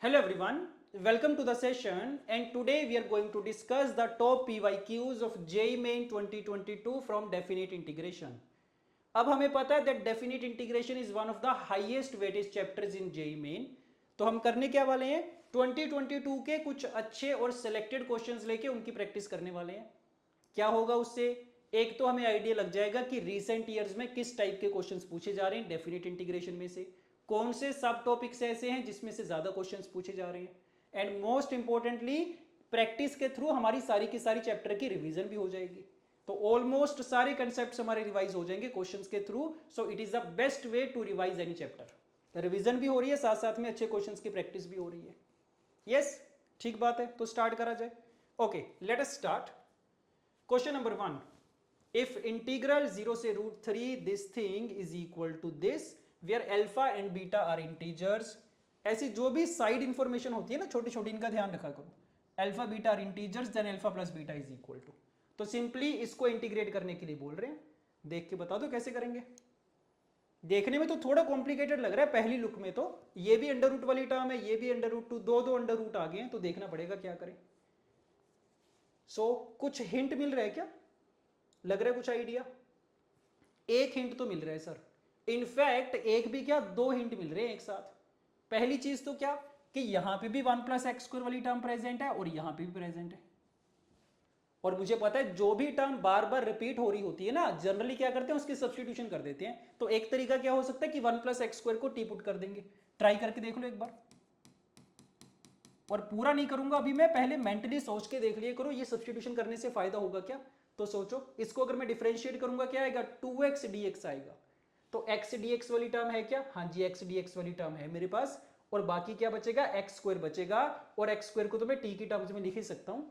Hello everyone, welcome to the session and today we are going to discuss the top PYQs of JEE Main 2022 from definite integration. अब हमें पता है that definite integration is one of the highest weightage chapters in JEE Main. तो हम करने क्या वाले हैं 2022 के कुछ अच्छे और selected questions लेके उनकी प्रैक्टिस करने वाले हैं. क्या होगा उससे? एक तो हमें आइडिया लग जाएगा कि रिसेंट ईयर्स में किस टाइप के क्वेश्चंस पूछे जा रहे हैं डेफिनेट इंटीग्रेशन में से, कौन से सब टॉपिक्स ऐसे हैं जिसमें से ज्यादा क्वेश्चंस पूछे जा रहे हैं, एंड मोस्ट इंपॉर्टेंटली प्रैक्टिस के थ्रू हमारी सारी की सारी चैप्टर की रिवीजन भी हो जाएगी. तो ऑलमोस्ट सारे कंसेप्ट हमारे रिवाइज हो जाएंगे क्वेश्चंस के थ्रू. So it is the best way to revise any chapter. Revision भी हो रही है, साथ साथ में अच्छे क्वेश्चंस की प्रैक्टिस भी हो रही है. यस, ठीक बात है. तो स्टार्ट करा जाए. Okay, let us start. Question number 1. If integral 0 से √3 this thing is equal to this where alpha and beta are integers. ऐसी जो भी साइड इंफॉर्मेशन होती है ना छोटी छोटी, इनका ध्यान रखा करो. Alpha beta are integers then alpha plus beta is equal to. तो सिंपली इसको इंटीग्रेट करने के लिए बोल रहे हैं. देख के बता दो कैसे करेंगे. देखने में तो थोड़ा कॉम्प्लिकेटेड लग रहा है पहली लुक में. तो ये भी अंडर रूट वाली टर्म है, ये भी अंडर रूट 2, दो अंडर रूट आ गए हैं. तो देखना पड़ेगा क्या करें. सो कुछ हिंट मिल रहा है क्या? लग रहा है कुछ आइडिया? एक हिंट तो मिल रहा है सर. इनफैक्ट एक भी क्या, दो हिंट मिल रहे हैं एक साथ. पहली चीज तो क्या कि यहां पे भी 1 + x² वाली टर्म प्रेजेंट है और यहां पे भी प्रेजेंट है. और मुझे पता है जो भी टर्म बार बार रिपीट हो रही होती है ना, जनरली क्या करते हैं उसकी सब्स्टिट्यूशन कर देते हैं. तो एक तरीका क्या हो सकता है कि 1 + x² को टी पुट कर देंगे. ट्राई करके देख लो एक बार. और पूरा नहीं करूंगा अभी मैं, पहले मेंटली सोच के देख लिया करो ये सब्स्टिट्यूशन करने से फायदा होगा क्या. तो सोचो, इसको अगर मैं डिफरेंशिएट करूंगा क्या आएगा, 2x dx आएगा. तो x dx वाली टर्म है क्या? हाँ जी, x dx वाली टर्म है मेरे पास. और बाकी क्या बचेगा, x² बचेगा. और x² को तो मैं t की टर्म्स में लिख ही सकता हूं.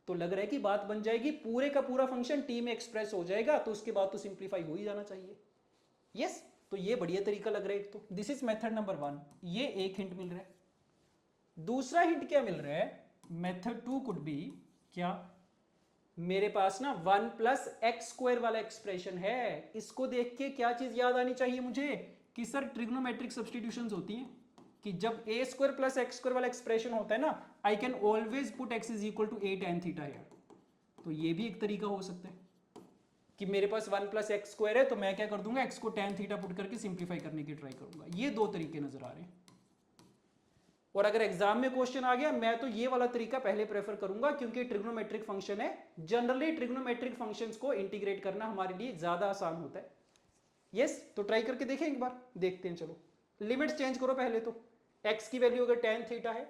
तो लग रहा है कि बात बन जाएगी, पूरे का पूरा फंक्शन t में एक्सप्रेस हो जाएगा. तो उसके बाद तो सिंप्लीफाई हो ही जाना चाहिए. यस, तो ये बढ़िया तरीका लग रहा है. तो दिस इज मेथड नंबर 1. ये एक हिंट मिल रहा है. दूसरा हिंट क्या मिल रहा है, मेथड 2 कुड बी क्या, मेरे पास ना 1 + x² वाला एक्सप्रेशन है. इसको देख के क्या चीज याद आनी चाहिए मुझे कि सर ट्रिग्नोमेट्रिक सब्स्टिट्यूशंस होती हैं कि जब a² + x² वाला एक्सप्रेशन होता है ना, I can always put x = a tan θ here. तो ये भी एक तरीका हो सकता है कि मेरे पास 1 + x² है तो मैं क्या कर दूंगा, x को tan θ पुट करके सिंप्लीफाई करने की ट्राई करूंगा. ये दो तरीके नजर आ रहे हैं. और अगर एग्जाम में क्वेश्चन आ गया, मैं तो ये वाला तरीका पहले प्रेफर करूंगा क्योंकि ट्रिग्नोमेट्रिक फंक्शन है. जनरली ट्रिग्नोमेट्रिक फंक्शंस को इंटीग्रेट करना हमारे लिए ज्यादा आसान होता है. यस, तो ट्राई करके देखें एक बार, देखते हैं. चलो लिमिट्स चेंज करो पहले. तो x की वैल्यू अगर tan θ है,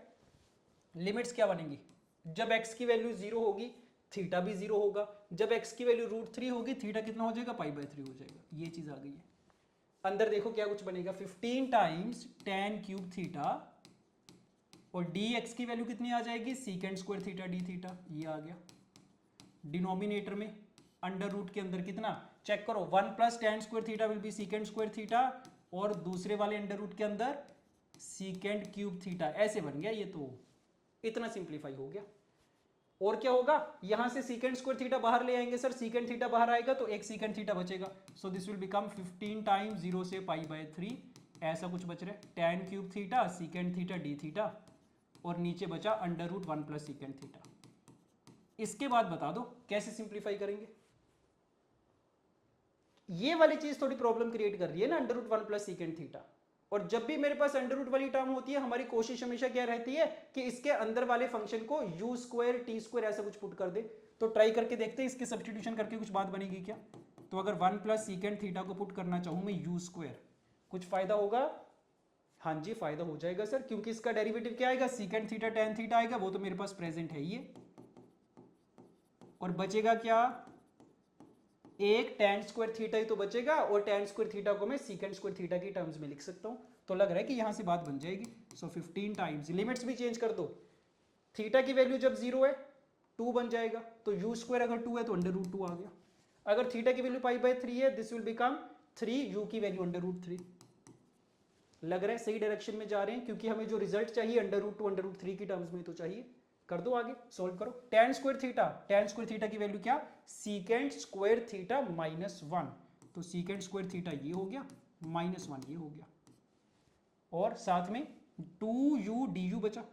लिमिट्स क्या बनेंगी, जब x की वैल्यू 0 होगी थीटा भी 0 होगा. जब x की वैल्यू √3 होगी थीटा कितना हो जाएगा, π/3 हो जाएगा. ये चीज आ गई है. अंदर देखो क्या कुछ बनेगा, 15 टाइम्स tan³ θ. और dx की वैल्यू कितनी आ जाएगी, sec² θ d θ. ये आ गया. डिनोमिनेटर में अंडर रूट के अंदर कितना, चेक करो, 1 + tan² θ विल बी sec² θ. और दूसरे वाले अंडर रूट के अंदर sec³ θ. ऐसे बन गया ये. तो इतना सिंप्लीफाई हो गया. और क्या होगा, यहां से sec² θ बाहर ले आएंगे सर, sec θ बाहर आएगा तो एक sec θ बचेगा. So this will become 15 times 0 से π/3. ऐसा कुछ बच रहा है, tan³ θ sec θ d θ. और नीचे बचा अंडर रूट 1 + sec θ. इसके बाद बता दो कैसे सिंप्लीफाई करेंगे. ये वाली चीज थोड़ी प्रॉब्लम क्रिएट कर रही है ना, अंडर रूट 1 + sec θ. और जब भी मेरे पास अंडर रूट वाली टर्म होती है, हमारी कोशिश हमेशा क्या रहती है कि इसके अंदर वाले फंक्शन को u² t² ऐसा कुछ पुट कर दे. तो ट्राई करके देखते हैं इसके सब्स्टिट्यूशन करके कुछ बात बनेगी क्या. तो अगर 1 + sec θ को पुट करना चाहूं मैं u², कुछ फायदा होगा. हाँ जी, फायदा हो जाएगा सर, क्योंकि इसका डेरिवेटिव क्या आएगा, sec θ tan θ आएगा. वो तो मेरे पास प्रेजेंट है ये. और बचेगा क्या, एक tan² θ ही तो बचेगा. और tan² θ को मैं sec² θ की टर्म्स में लिख सकता हूं. तो लग रहा है कि यहां से बात बन जाएगी. सो 15 टाइम्स, लिमिट्स भी चेंज कर दो. थीटा की वैल्यू जब 0 है 2 बन जाएगा. तो u² अगर 2 है तो अंडर रूट 2 आ गया. अगर थीटा की वैल्यू π/3 है, दिस विल बिकम 3, u की वैल्यू अंडर रूट 3. लग रहा है सही डायरेक्शन में जा रहे हैं, क्योंकि हमें जो रिजल्ट चाहिए अंडर रूट 2 अंडर रूट 3 की टर्म्स में तो चाहिए. कर दो आगे, सोल्व करो. tan² θ की वैल्यू क्या, sec² θ -1. तो sec² θ ये हो गया, -1 ये हो गया. और साथ में 2u du बचा,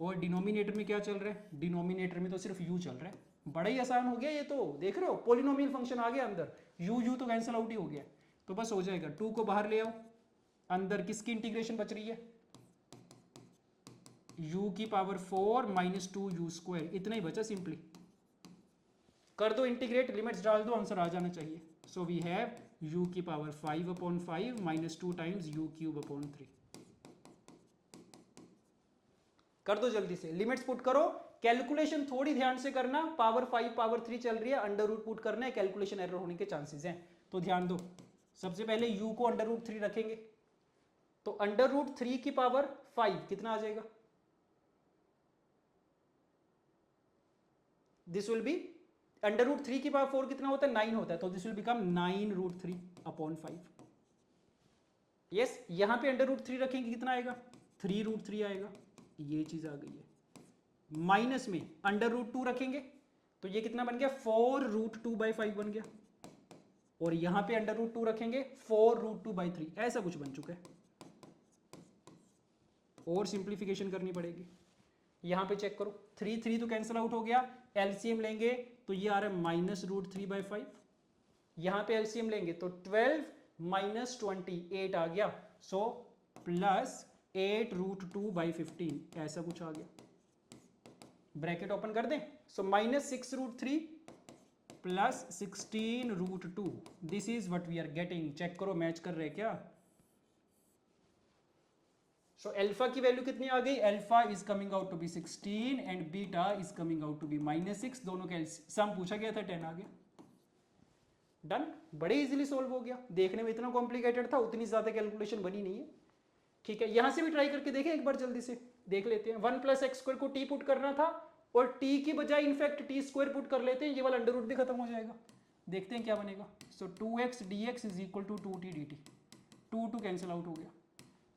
और डिनोमिनेटर में क्या चल रहा है, डिनोमिनेटर में तो सिर्फ u चल रहा है। बड़ा ही आसान हो गया ये तो, देख रहे हो पोलिनोमियल फंक्शन आ गया अंदर, u तो कैंसिल आउट ही हो गया, तो बस हो जाएगा 2 को बाहर ले आओ, अंदर किसकी इंटीग्रेशन बच रही है, u की पावर 4 माइनस 2u², इतना ही बचा, सिंपली कर दो इंटीग्रेट, लिमिट्स डाल दो, आंसर आ जाना चाहिए। सो वी हैव u की पावर 5/5 माइनस 2 टाइम्स u³/3। कर दो जल्दी से, लिमिट्स पुट करो, कैलकुलेशन थोड़ी ध्यान से करना, पावर 5 पावर 3 चल रही है, अंडर रूट पुट करना है, कैलकुलेशन एरर होने के चांसेस हैं, तो ध्यान दो। सबसे पहले u को अंडर रूट 3 रखेंगे, तो अंडर रूट 3 की पावर 5 कितना आ जाएगा, this will be under root 3 की पावर 4 कितना होता है, 9 होता है, तो दिस विल बिकम 9√3/5। यस, यहां पे अंडर रूट 3 रखेंगे कितना आएगा, 3√3 आएगा, ये चीज आ गई है। माइनस में अंडर रूट 2 रखेंगे तो ये कितना बन गया, 4√2/5 बन गया, और यहां पे अंडर रूट 2 रखेंगे 4√2/3, ऐसा कुछ बन चुका है, और सिंप्लीफिकेशन करनी पड़ेगी। यहां पे चेक करो, 3 तो कैंसिल आउट हो गया, एलसीएम लेंगे तो ये आ रहा है -√3/5, यहां पे एलसीएम लेंगे तो 12 माइनस 28 आ गया, सो प्लस 8√2/15, ऐसा कुछ आ गया, ब्रैकेट ओपन कर दें, so -6√3 plus 16√2, this is what we are getting. Check करो मैच कर रहे क्या, सो अल्फा की वैल्यू कितनी आ गई, alpha is coming out to be 16 and beta is coming out to be -6, दोनों का सम पूछा गया था, 10 आ गया, डन, बड़े इजीली सोल्व हो गया। देखने में इतना कॉम्प्लिकेटेड था, उतनी ज्यादा कैलकुलेशन बनी नहीं है, ठीक है। यहां से भी ट्राई करके देखें एक बार, जल्दी से देख लेते हैं। 1 + x² को t पुट करना था, और t की बजाय इनफैक्ट t² पुट कर लेते हैं, ये वाला अंडर रूट भी खत्म हो जाएगा, देखते हैं क्या बनेगा। So 2x dx is equal to 2t dt, 2 cancel out हो गया,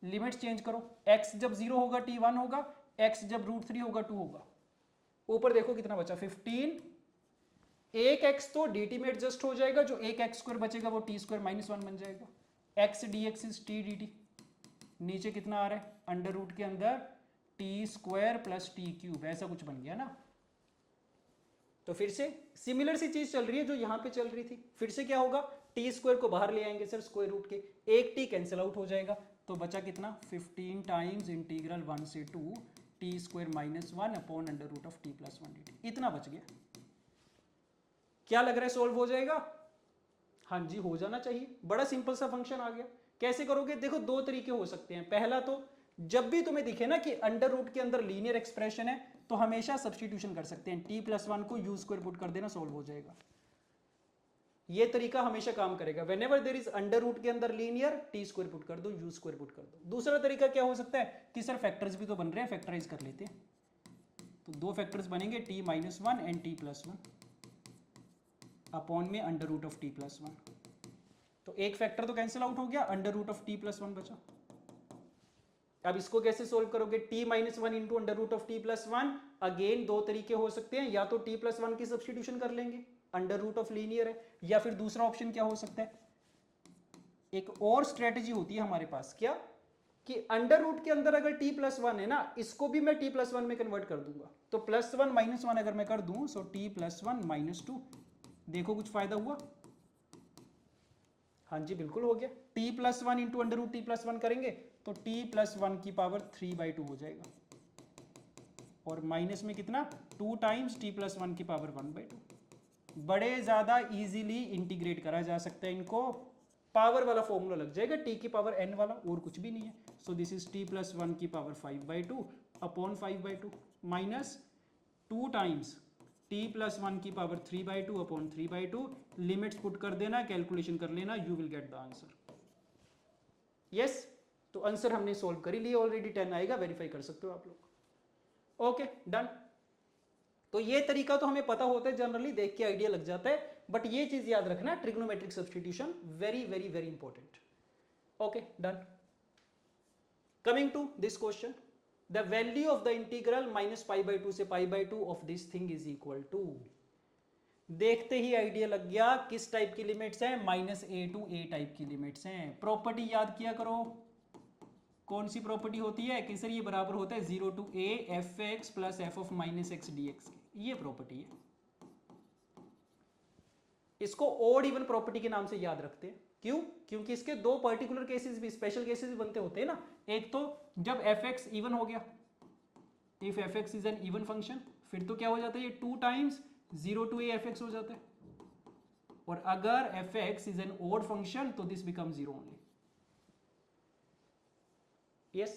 लिमिट्स चेंज करो, x जब 0 होगा t 1 होगा, x जब √3 होगा 2 होगा, ऊपर देखो कितना बचा 15, एक x तो dt में एडजस्ट हो जाएगा, जो एक x² बचेगा वो t² -1 बन जाएगा, x dx is t dt, नीचे कितना आ रहा है, अंडर रूट के अंदर t² + t³, ऐसा कुछ बन गया ना। तो फिर से सिमिलर सी चीज चल रही है जो यहां पे चल रही थी, फिर से क्या होगा, t² को बाहर ले आएंगे सर स्क्वायर रूट के, एक t कैंसिल आउट हो जाएगा, तो बचा कितना 15 टाइम्स इंटीग्रल 1 से 2 t² -1 upon under root of t + 1 dt, इतना बच गया। क्या लग रहा है सोल्व हो जाएगा, हाँ जी हो जाना चाहिए, बड़ा सिंपल सा फंक्शन आ गया। कैसे करोगे, देखो दो तरीके हो सकते हैं, पहला तो जब भी तुम्हें दिखे ना कि अंडर रूट के अंदर लीनियर एक्सप्रेशन है, तो हमेशा सब्स्टिट्यूशन कर सकते हैं, t + 1 को u² पुट कर देना, सोल्व हो जाएगा, ये तरीका हमेशा काम करेगा। Whenever there is under root के अंदर लीनियर, t² पुट कर दो, u² पुट कर दो। दूसरा तरीका क्या हो सकता है कि सर फैक्टर्स भी तो बन रहे हैं, फैक्टराइज कर लेते हैं, तो दो फैक्टर्स बनेंगे t - 1 एंड t + 1 अपॉन में अंडर रूट ऑफ t + 1, तो एक फैक्टर तो कैंसिल आउट हो गया, अंडर रूट ऑफ t + 1 बचा। अब इसको कैसे सोल्व करोगे, t - 1 into under root of t + 1, again दो तरीके हो सकते हैं, या तो t + 1 की सब्स्टिट्यूशन कर लेंगे, अंडर रूट ऑफ लीनियर है, या फिर दूसरा ऑप्शन क्या हो सकता है, एक और स्ट्रेटजी होती है हमारे पास, क्या कि अंडर रूट के अंदर अगर t + 1 है ना, इसको भी मैं t + 1 में कन्वर्ट कर दूंगा, तो +1 - 1 अगर मैं कर दूं, सो t + 1 - 2, देखो कुछ फायदा हुआ, हाँ जी बिल्कुल हो गया, t + 1 into under root t + 1 करेंगे तो t + 1 की पावर 3/2 हो जाएगा, और माइनस में कितना 2 टाइम्स t + 1 की पावर 1/2, बड़े ज्यादा इजीली इंटीग्रेट करा जा सकता है इनको, पावर वाला फॉर्मूला लग जाएगा, t की पावर n वाला, और कुछ भी नहीं है। सो दिस इज t + 1 की power 5/2 upon 5/2 minus 2 times t + 1 की पावर 3/2 अपॉन 3/2, लिमिट्स पुट कर देना, कैलकुलेशन कर लेना, you will get the answer. Yes, तो आंसर हमने सोल्व कर ही लिया ऑलरेडी, 10 आएगा, वेरीफाई कर सकते हो आप लोग। ओके डन, तो ये तरीका तो हमें पता होता है, जनरली देख के आइडिया लग जाता है, बट ये चीज याद रखना, trigonometric substitution very very very important. Okay done, coming to this question, the value of the integral -π/2 से π/2 of this thing is equal to, देखते ही आइडिया लग गया किस टाइप की लिमिट्स हैं, -a to a टाइप की लिमिट्स हैं। प्रॉपर्टी याद किया करो, कौन सी प्रॉपर्टी होती है कि सर ये बराबर होता है 0 to a f x plus f of minus x d x, ये प्रॉपर्टी है। इसको ओड इवन प्रॉपर्टी के नाम से याद रखते हैं। क्यों? क्योंकि इसके दो पर्टिकुलर केसेस भी, स्पेशल केसेस भी बनते होते हैं ना। एक तो जब एफ एक्स इवन हो गया, if f x is an even function, फिर तो क्या हो जाता है ये 2 times 0 to a f x हो जाता है। और अगर f x is an odd function तो दिस बिकम 0 ओनली। यस,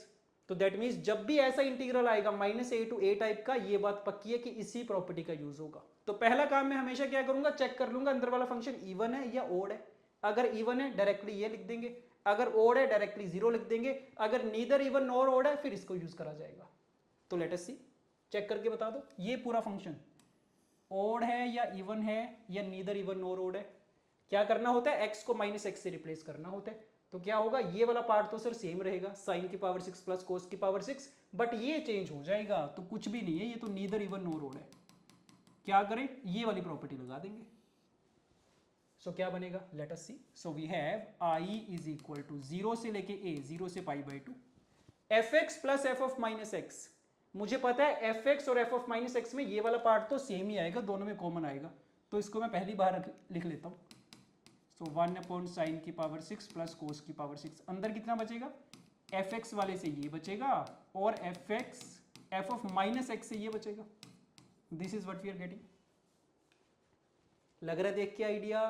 तो दैट मीन्स जब भी ऐसा इंटीग्रल आएगा -a to a टाइप का, ये बात पक्की है कि इसी प्रॉपर्टी का यूज होगा। तो पहला काम मैं हमेशा क्या करूंगा, चेक कर लूंगा अंदर वाला फंक्शन इवन है या ओड है। अगर इवन है डायरेक्टली ये लिख देंगे, अगर ओड है डायरेक्टली 0 लिख देंगे, अगर नीदर इवन नॉर ओड है फिर इसको यूज करा जाएगा। तो लेट अस सी, चेक करके बता दो ये पूरा फंक्शन ओड है या इवन है या नीदर इवन नॉर ओड है। क्या करना होता है, x को -x से रिप्लेस करना होता है। तो क्या होगा, ये वाला पार्ट तो सर सेम रहेगा, साइन की पावर 6 प्लस कोस की पावर 6, बट ये चेंज हो जाएगा। तो कुछ भी नहीं है, ये तो नीदर इवन नॉर ओड है। क्या करें, ये वाली प्रॉपर्टी लगा देंगे। सो क्या बनेगा, let us see. So we have i is equal to 0 से लेके a, 0 से π/2 f x plus f of minus x. मुझे पता है एफ एक्स और एफ ऑफ माइनस एक्स में ये वाला पार्ट तो सेम ही आएगा, दोनों में कॉमन आएगा। तो इसको मैं पहली बार लिख लेता हूँ। सो 1/sin की पावर 6 प्लस कोस की पावर 6। अंदर कितना बचेगा, एफ एक्स वाले से ये बचेगा और एफ ऑफ माइनस एक्स से ये बचेगा। This is what we are getting. लग रहा है देख के आइडिया?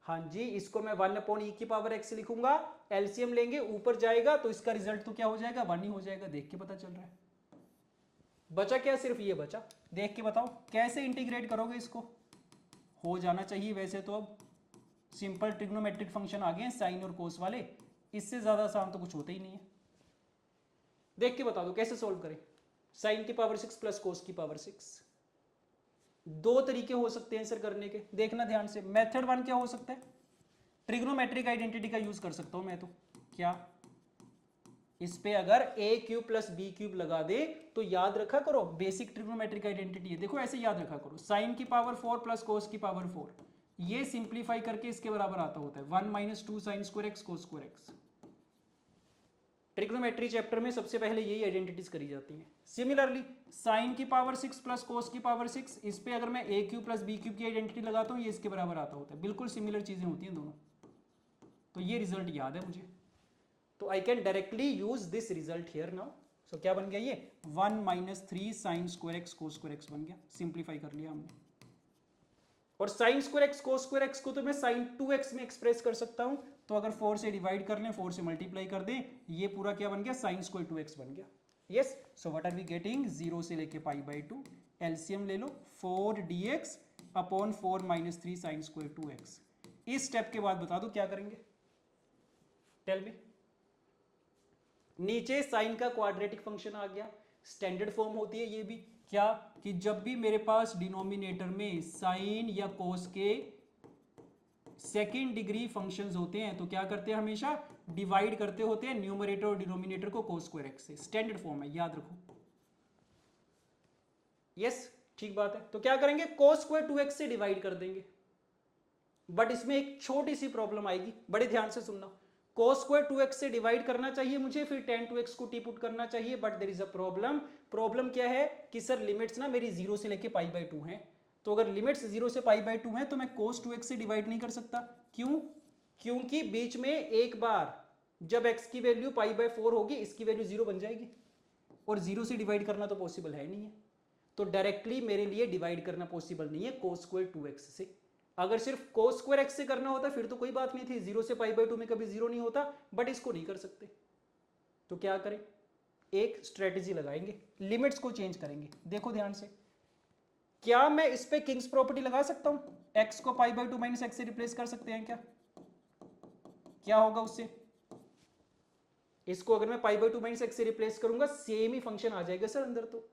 हाँ जी, इसको मैं 1/e की पावर x लिखूंगा, एलसीएम लेंगे ऊपर जाएगा तो इसका रिजल्ट तो क्या हो जाएगा, 1 ही हो जाएगा। देख के पता चल रहा है। बचा क्या, सिर्फ ये बचा। देख के बताओ कैसे इंटीग्रेट करोगे इसको। हो जाना चाहिए वैसे तो। अब सिंपल ट्रिग्नोमेट्रिक फंक्शन आ गए हैं साइन और कोस वाले, इससे ज्यादा आसान तो कुछ होता ही नहीं है। देख के बता दो कैसे सोल्व करें। साइन की पावर 6 प्लस कोस की पावर 6। दो तरीके हो सकते हैं आंसर करने के, देखना ध्यान से। मेथड 1 क्या हो सकता है, ट्रिग्नोमेट्रिक आइडेंटिटी का यूज कर सकता हूं मैं। तो क्या इस पे अगर a cube plus b cube लगा दे तो याद रखा करो, बेसिक ट्रिग्नोमेट्रिक आइडेंटिटी है। देखो ऐसे याद रखा करो, साइन की पावर 4 प्लस कोस की पावर 4, ये सिंप्लीफाई करके इसके बराबर आता होता है 1 - 2 sin square x cos square x। Trigonometry chapter में सबसे पहले यही आइडेंटिटीज करी जाती हैं। सिमिलरली साइन की पावर 6 प्लस कोस की पावर 6, इस पे अगर मैं a cube plus b cube की आइडेंटिटी लगाता हूँ, ये इसके बराबर आता होता है। बिल्कुल सिमिलर चीजें होती हैं दोनों। तो ये रिजल्ट याद है मुझे, तो I can directly use this result here now. So क्या बन गया ये 1 - 3 sin square x cos square x बन गया। सिंप्लीफाई कर लिया हमने। और sine square x cos square x को तो मैं sin 2x में एक्सप्रेस कर सकता हूं। तो अगर 4 से डिवाइड कर लें, 4 से मल्टीप्लाई कर दें, ये पूरा क्या बन गया, sin स्क्वायर 2x बन गया। Yes, so what are we getting, 0 से लेके π/2, एलसीएम ले लो 4 dx upon 4 - 3 sin square 2x। इस स्टेप के बाद बता दो क्या करेंगे, टेल मी। नीचे साइन का क्वाड्रेटिक फंक्शन आ गया, स्टैंडर्ड फॉर्म होती है ये भी। क्या कि जब भी मेरे पास डिनोमिनेटर में साइन या कोस के सेकेंड डिग्री फंक्शंस होते हैं तो क्या करते हैं, हमेशा डिवाइड करते होते हैं न्यूमरेटर और डिनोमिनेटर को कोस स्क्वायर एक्स से। स्टैंडर्ड फॉर्म है, याद रखो। यस, ठीक बात है। तो क्या करेंगे, कोस स्क्वायर 2x से डिवाइड कर देंगे। बट इसमें एक छोटी सी प्रॉब्लम आएगी, बड़े ध्यान से सुनना। cos स्क्वायर 2x से डिवाइड करना चाहिए मुझे, फिर tan 2x को t पुट करना चाहिए, but there is a problem. Problem क्या है कि सर लिमिट्स ना मेरी 0 से लेके π/2 हैं। तो अगर लिमिट्स 0 से π/2 हैं तो मैं cos 2x से डिवाइड नहीं कर सकता। क्यों? क्योंकि बीच में एक बार जब x की वैल्यू π/4 होगी, इसकी वैल्यू 0 बन जाएगी, और 0 से डिवाइड करना तो पॉसिबल है नहीं है। तो डायरेक्टली मेरे लिए डिवाइड करना पॉसिबल नहीं है cos स्क्वायर 2x से। अगर सिर्फ cos स्क्वायर x से करना होता फिर तो कोई बात नहीं थी, 0 से π/2 में कभी 0 नहीं होता, बट इसको नहीं कर सकते। तो क्या करें, एक स्ट्रेटेजी लगाएंगे, लिमिट्स को चेंज करेंगे। देखो ध्यान से, क्या मैं इस पे किंग्स प्रॉपर्टी लगा सकता हूं, x को π/2 - x से रिप्लेस कर सकते हैं क्या? क्या होगा उससे, इसको अगर मैं π/2 - x से रिप्लेस करूंगा, सेम ही फंक्शन आ जाएगा सर अंदर। तो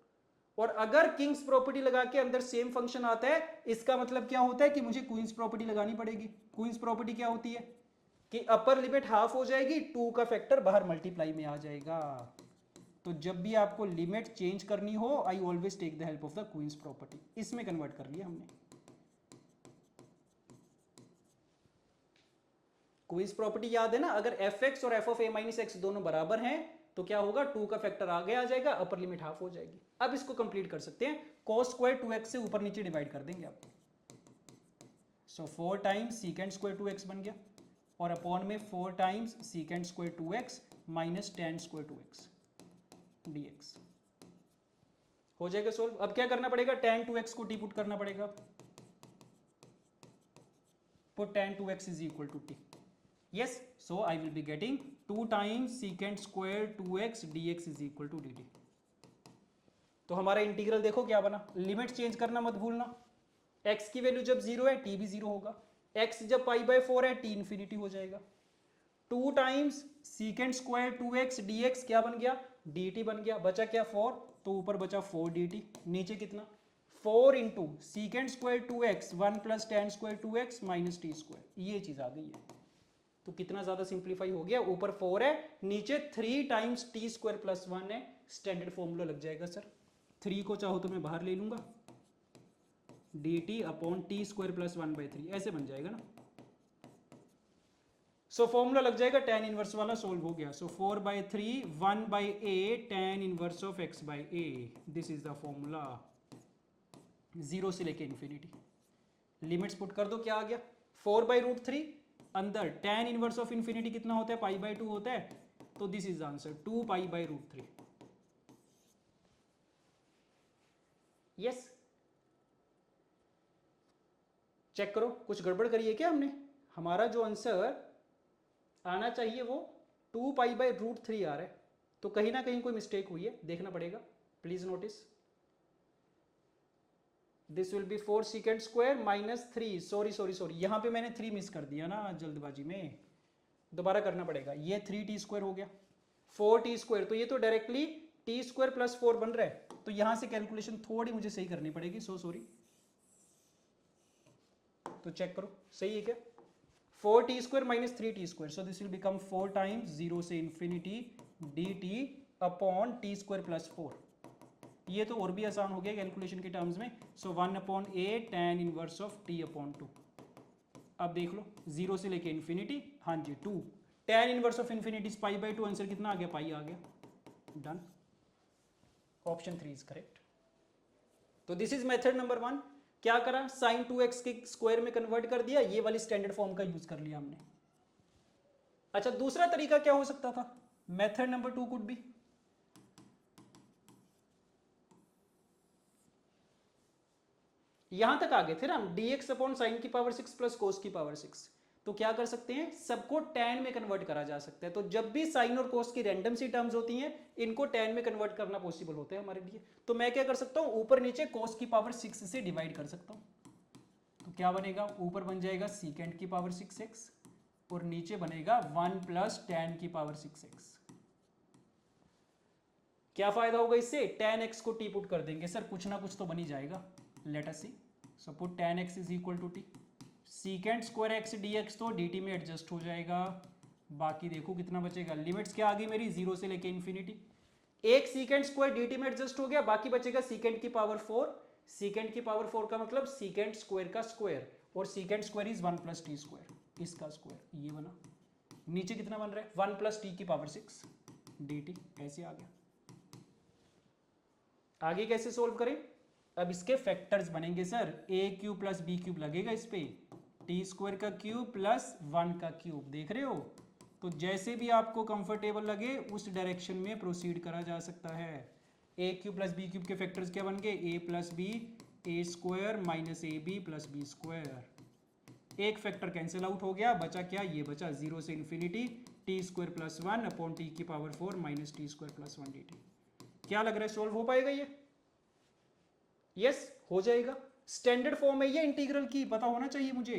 और अगर किंग्स प्रॉपर्टी लगा के अंदर सेम फंक्शन आता है, इसका मतलब क्या होता है कि मुझे क्वींस प्रॉपर्टी लगानी पड़ेगी। क्वींस प्रॉपर्टी क्या होती है कि अपर लिमिट हाफ हो जाएगी, 2 का फैक्टर बाहर मल्टीप्लाई में आ जाएगा। तो जब भी आपको लिमिट चेंज करनी हो, I always take the help of the queen's property. इसमें कन्वर्ट कर लिया हमने। क्वींस प्रॉपर्टी याद है ना, अगर एफ एक्स और f of A minus x दोनों बराबर हैं तो क्या होगा, 2 का फैक्टर आगे आ जाएगा, अपर लिमिट हाफ हो जाएगी। अब इसको कंप्लीट कर सकते हैं, cos स्क्वायर 2x से ऊपर नीचे डिवाइड कर देंगे आप। सो 4 टाइम्स सीकेंड स्क्वायर 2x बन गया, और अपॉन में 4 times secant square 2x minus ten square 2x dx हो जाएगा सोल्व। अब क्या करना पड़ेगा, tan 2x को टी पुट करना पड़ेगा, put tan 2x is equal to t. Yes, so I will be getting 2 times secant square 2x dx is equal to dt. तो हमारा इंटीग्रल देखो क्या बना, लिमिट चेंज करना मत भूलना, x की वैल्यू जब 0 है t भी 0 होगा, x जब π/4 है t इन्फिनिटी हो जाएगा। 2 times secant square 2x dx क्या बन गया, dt बन गया, बचा क्या 4, तो ऊपर बचा 4 dt, नीचे कितना 4 into secant square 2x 1 plus ten square 2x minus t square, ये चीज आ गई है। तो कितना ज्यादा सिंप्लीफाई हो गया, ऊपर 4 है, नीचे 3 टाइम्स टी स्क्वायर प्लस 1 है, स्टैंडर्ड फॉर्मूला लग जाएगा सर। 3 को चाहो तो मैं बाहर ले लूंगा, D T upon T square plus 1/3 ऐसे बन जाएगा ना। सो फॉर्मूला लग जाएगा, tan इनवर्स वाला सोल्व हो गया। सो 4/3 1/a tan inverse of x/a, this is the formula. 0 से लेके इन्फिनिटी, लिमिट्स पुट कर दो, क्या आ गया 4/√3, अंदर tan इनवर्स ऑफ इन्फिनिटी कितना होता है, π/2 होता है, तो this is answer 2π/√3। Yes, check करो कुछ गड़बड़ करिए क्या हमने, हमारा जो आंसर आना चाहिए वो 2π/√3 आ रहा है, तो कहीं ना कहीं कोई मिस्टेक हुई है, देखना पड़ेगा, please notice. This will B 4 secant square minus 3, sorry यहाँ पे मैंने 3 मिस कर दिया ना जल्दबाजी में, दोबारा करना पड़ेगा। ये 3t स्क्वायर हो गया, 4t स्क्वायर, तो ये तो डायरेक्टली t स्क्वायर प्लस 4 बन रहा है, तो यहां से कैलकुलेशन थोड़ी मुझे सही करनी पड़ेगी, सॉरी। तो चेक करो सही है क्या, 4t square minus 3t square, so this will become 4 times 0 से infinity dt upon t square plus 4। ये तो और भी आसान हो गया कैलकुलेशन के टर्म्स में। So 1/a tan inverse of t upon 2। अब देख लो 0 से लेके इन्फिनिटी, हाँ जी 2 tan inverse of infinity π/2, answer कितना आ गया, पाई आ गया, डन। Option 3 is correct. तो दिस इज मेथड नंबर 1। क्या करा, sin 2x के स्क्वायर में कन्वर्ट कर दिया, ये वाली स्टैंडर्ड फॉर्म का यूज कर लिया हमने। अच्छा, दूसरा तरीका क्या हो सकता था, मेथड नंबर 2 कुड बी, यहां तक आ गए थे ना हम, dx अपॉन साइन की पावर 6 प्लस कोस की पावर 6, तो क्या कर सकते हैं, सबको tan में कन्वर्ट करा जा सकता है। तो जब भी साइन और कोस की रैंडम सी टर्म्स होती हैं, इनको tan में कन्वर्ट करना पॉसिबल होता है हमारे लिए। तो मैं क्या कर सकता हूं, ऊपर नीचे कोस की पावर 6 से डिवाइड कर सकता हूं, तो क्या बनेगा, ऊपर बन जाएगा सीकेंड की पावर 6x और नीचे बनेगा 1 प्लस tan की पावर 6x। क्या फायदा होगा इससे, tan x को t पुट कर देंगे, सर कुछ ना कुछ तो बन ही जाएगा, let us see. So put tan x is equal to t, secant square x dx तो dt में एडजस्ट हो जाएगा, बाकी देखो कितना बचेगा, लिमिट्स क्या आ गई मेरी 0 से लेके इन्फिनिटी, एक सीकेंड स्क्वायर dt में एडजस्ट हो गया, बाकी बचेगा सीकेंड की पावर 4, सीकेंड की पावर 4 का मतलब सीकेंड स्क्वायर का स्क्वायर, और secant square is 1 plus T square, इसका स्क्वायर, ये बना, नीचे कितना बन रहा है 1 प्लस टी की पावर 6 dt, ऐसे आ गया। आगे कैसे सोल्व करें, अब इसके फैक्टर्स बनेंगे सर, ए क्यूब प्लस बी क्यूब लगेगा इस पे, टी स्क्वायर का क्यूब प्लस 1 का क्यूब, देख रहे हो, तो जैसे भी आपको कंफर्टेबल लगे उस डायरेक्शन में प्रोसीड करा जा सकता है। A cube plus b cube के फैक्टर्स क्या बन गए, a plus b, a square minus a b plus b square, एक फैक्टर कैंसिल आउट हो गया, बचा क्या, ये बचा 0 से infinity t square plus 1 upon t की power 4 minus t square plus 1 dt। क्या लग रहा है सोल्व हो पाएगा ये, यस हो जाएगा। स्टैंडर्ड फॉर्म है ये इंटीग्रल की, पता होना चाहिए मुझे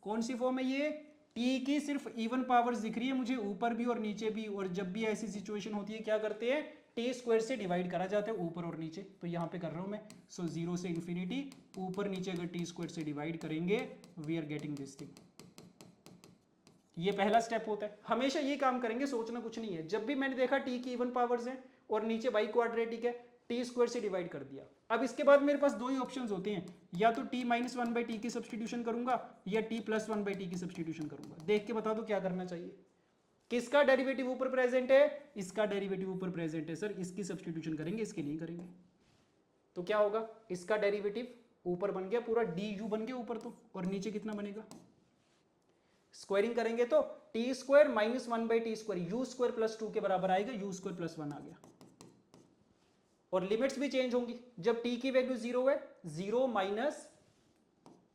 कौन सी फॉर्म है ये, टी की सिर्फ इवन पावर्स दिख रही है मुझे, ऊपर भी और नीचे भी, और जब भी ऐसी सिचुएशन होती है क्या करते हैं, टी स्क्वायर से डिवाइड करा जाता है ऊपर और नीचे, तो यहाँ पे कर रहा हूँ मैं। सो 0 से इन्फिनिटी, ऊपर नीचे अगर टी स्क्वायर से डिवाइड करेंगे, we are getting this thing. ये पहला स्टेप होता है, हमेशा ये काम करेंगे, सोचना कुछ नहीं है। जब भी मैंने देखा टी की इवन पावर्स हैं और नीचे बाई क्वाड्रेटिक है, टी स्क्वायर से डिवाइड कर दिया। अब इसके बाद मेरे पास दो ही ऑप्शंस होते हैं, या तो t माइनस 1/t की सब्सटीट्यूशन करूंगा या t प्लस 1/t की सब्सटीट्यूशन करूंगा। देख के बता दो क्या करना चाहिए। किसका डेरिवेटिव ऊपर प्रेजेंट है? इसका डेरिवेटिव ऊपर प्रेजेंट है सर, इसकी सब्स्टिट्यूशन करेंगे, इसके नहीं करेंगे। तो क्या होगा, इसका डेरिवेटिव ऊपर बन गया पूरा डी यू बन गया ऊपर, तो और नीचे कितना बनेगा, स्क्वायरिंग करेंगे तो T square minus 1/t², you square plus 2 के बराबर आएगा, यू स्क्वायर प्लस 1 आ गया। और लिमिट्स भी चेंज होंगी, जब t की वैल्यू 0 है, 0 माइनस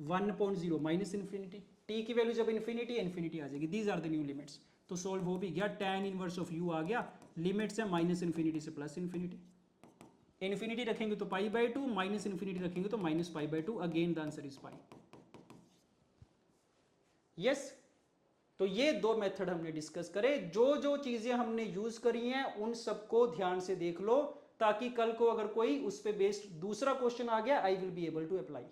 1/0 माइनस इन्फिनिटी, t की वैल्यू जब इन्फिनिटी है, इन्फिनिटी आ जाएगी। These are the new limits. तो सोल्व हो भी गया, tan इनवर्स ऑफ u आ गया, लिमिट्स है माइनस इन्फिनिटी से प्लस इन्फिनिटी। इन्फिनिटी रखेंगे तो π/2, माइनस इन्फिनिटी रखेंगे तो minus π/2, again the answer is pi. Yes, तो ये दो मेथड हमने डिस्कस करे। जो जो चीजें हमने यूज करी हैं उन सबको ध्यान से देख लो, ताकि कल को अगर कोई उस पे बेस्ड दूसरा क्वेश्चन आ गया, I will be able to apply.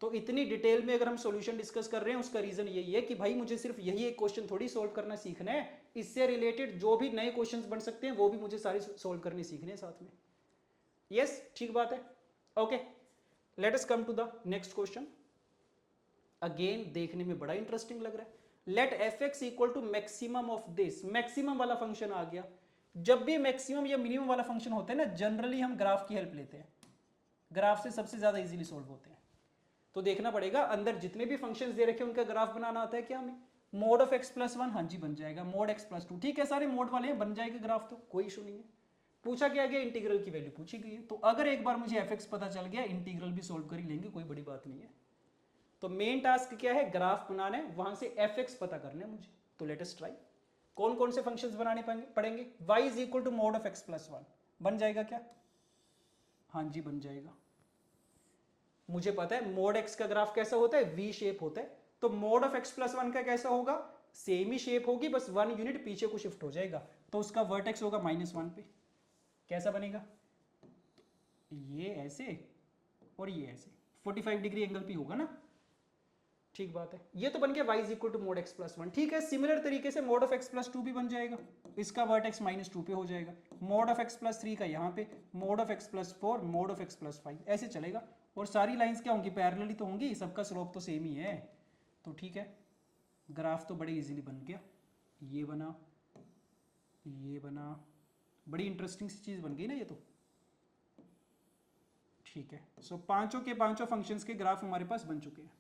तो इतनी डिटेल में अगर हम सॉल्यूशन डिस्कस कर रहे हैं, उसका रीजन यही है कि भाई मुझे सिर्फ यही एक क्वेश्चन थोड़ी सोल्व करना सीखना है, इससे रिलेटेड जो भी नए क्वेश्चंस बन सकते हैं वो भी मुझे सारे सोल्व करने सीखने हैं साथ में। यस, ठीक बात है। Okay, let us come to the next question. Again देखने में बड़ा इंटरेस्टिंग लग रहा है। Let f x equal to maximum of this, maximum वाला फंक्शन आ गया। जब भी मैक्सिमम या मिनिमम वाला फंक्शन होता है ना, जनरली हम ग्राफ की हेल्प लेते हैं, ग्राफ से सबसे ज्यादा इजीली सोल्व होते हैं। तो देखना पड़ेगा अंदर जितने भी फंक्शंस दे रखे हैं उनका ग्राफ बनाना आता है क्या हमें? मोड ऑफ x प्लस 1, हाँ जी बन जाएगा, मोड x प्लस 2, ठीक है, सारे मोड वाले हैं, बन जाएगा ग्राफ, तो कोई इशू नहीं है। पूछा क्या गया, इंटीग्रल की वैल्यू पूछी गई है, तो अगर एक बार मुझे एफ एक्स पता चल गया, इंटीग्रल भी सोल्व कर ही लेंगे, कोई बड़ी बात नहीं है। तो मेन टास्क क्या है, ग्राफ बनाना है, वहां से एफ एक्स पता करना है मुझे। तो लेट अस ट्राई। कौन कौन से फंक्शंस बनाने पड़ेंगे? y is equal to mod of x plus 1, बन जाएगा क्या? हाँ जी बन जाएगा। मुझे पता है मोड x का ग्राफ कैसा होता है, वी शेप होता है, तो मोड ऑफ x प्लस 1 का कैसा होगा, सेम ही शेप होगी, बस 1 यूनिट पीछे को शिफ्ट हो जाएगा, तो उसका वर्टेक्स होगा -1 पे। कैसा बनेगा, ये ऐसे और ये ऐसे, 45 डिग्री एंगल पे होगा ना, ठीक बात है। ये तो बन गया y is equal to mod x plus 1, ठीक है। सिमिलर तरीके से मोड ऑफ x प्लस 2 भी बन जाएगा, इसका वर्टेक्स -2 पे हो जाएगा, मोड ऑफ x प्लस 3 का यहाँ पे, mode of x plus 4, mode of x plus 5, ऐसे चलेगा। और सारी लाइंस क्या होंगी, पैरेलली तो होंगी, सबका स्लोप तो सेम ही है, तो ठीक है। ग्राफ तो बड़े इजीली बन गया, ये बना, ये बना, बड़ी इंटरेस्टिंग सी चीज बन गई ना ये तो, ठीक है। सो पांचों के पांचों फंक्शंस के ग्राफ हमारे पास बन चुके हैं।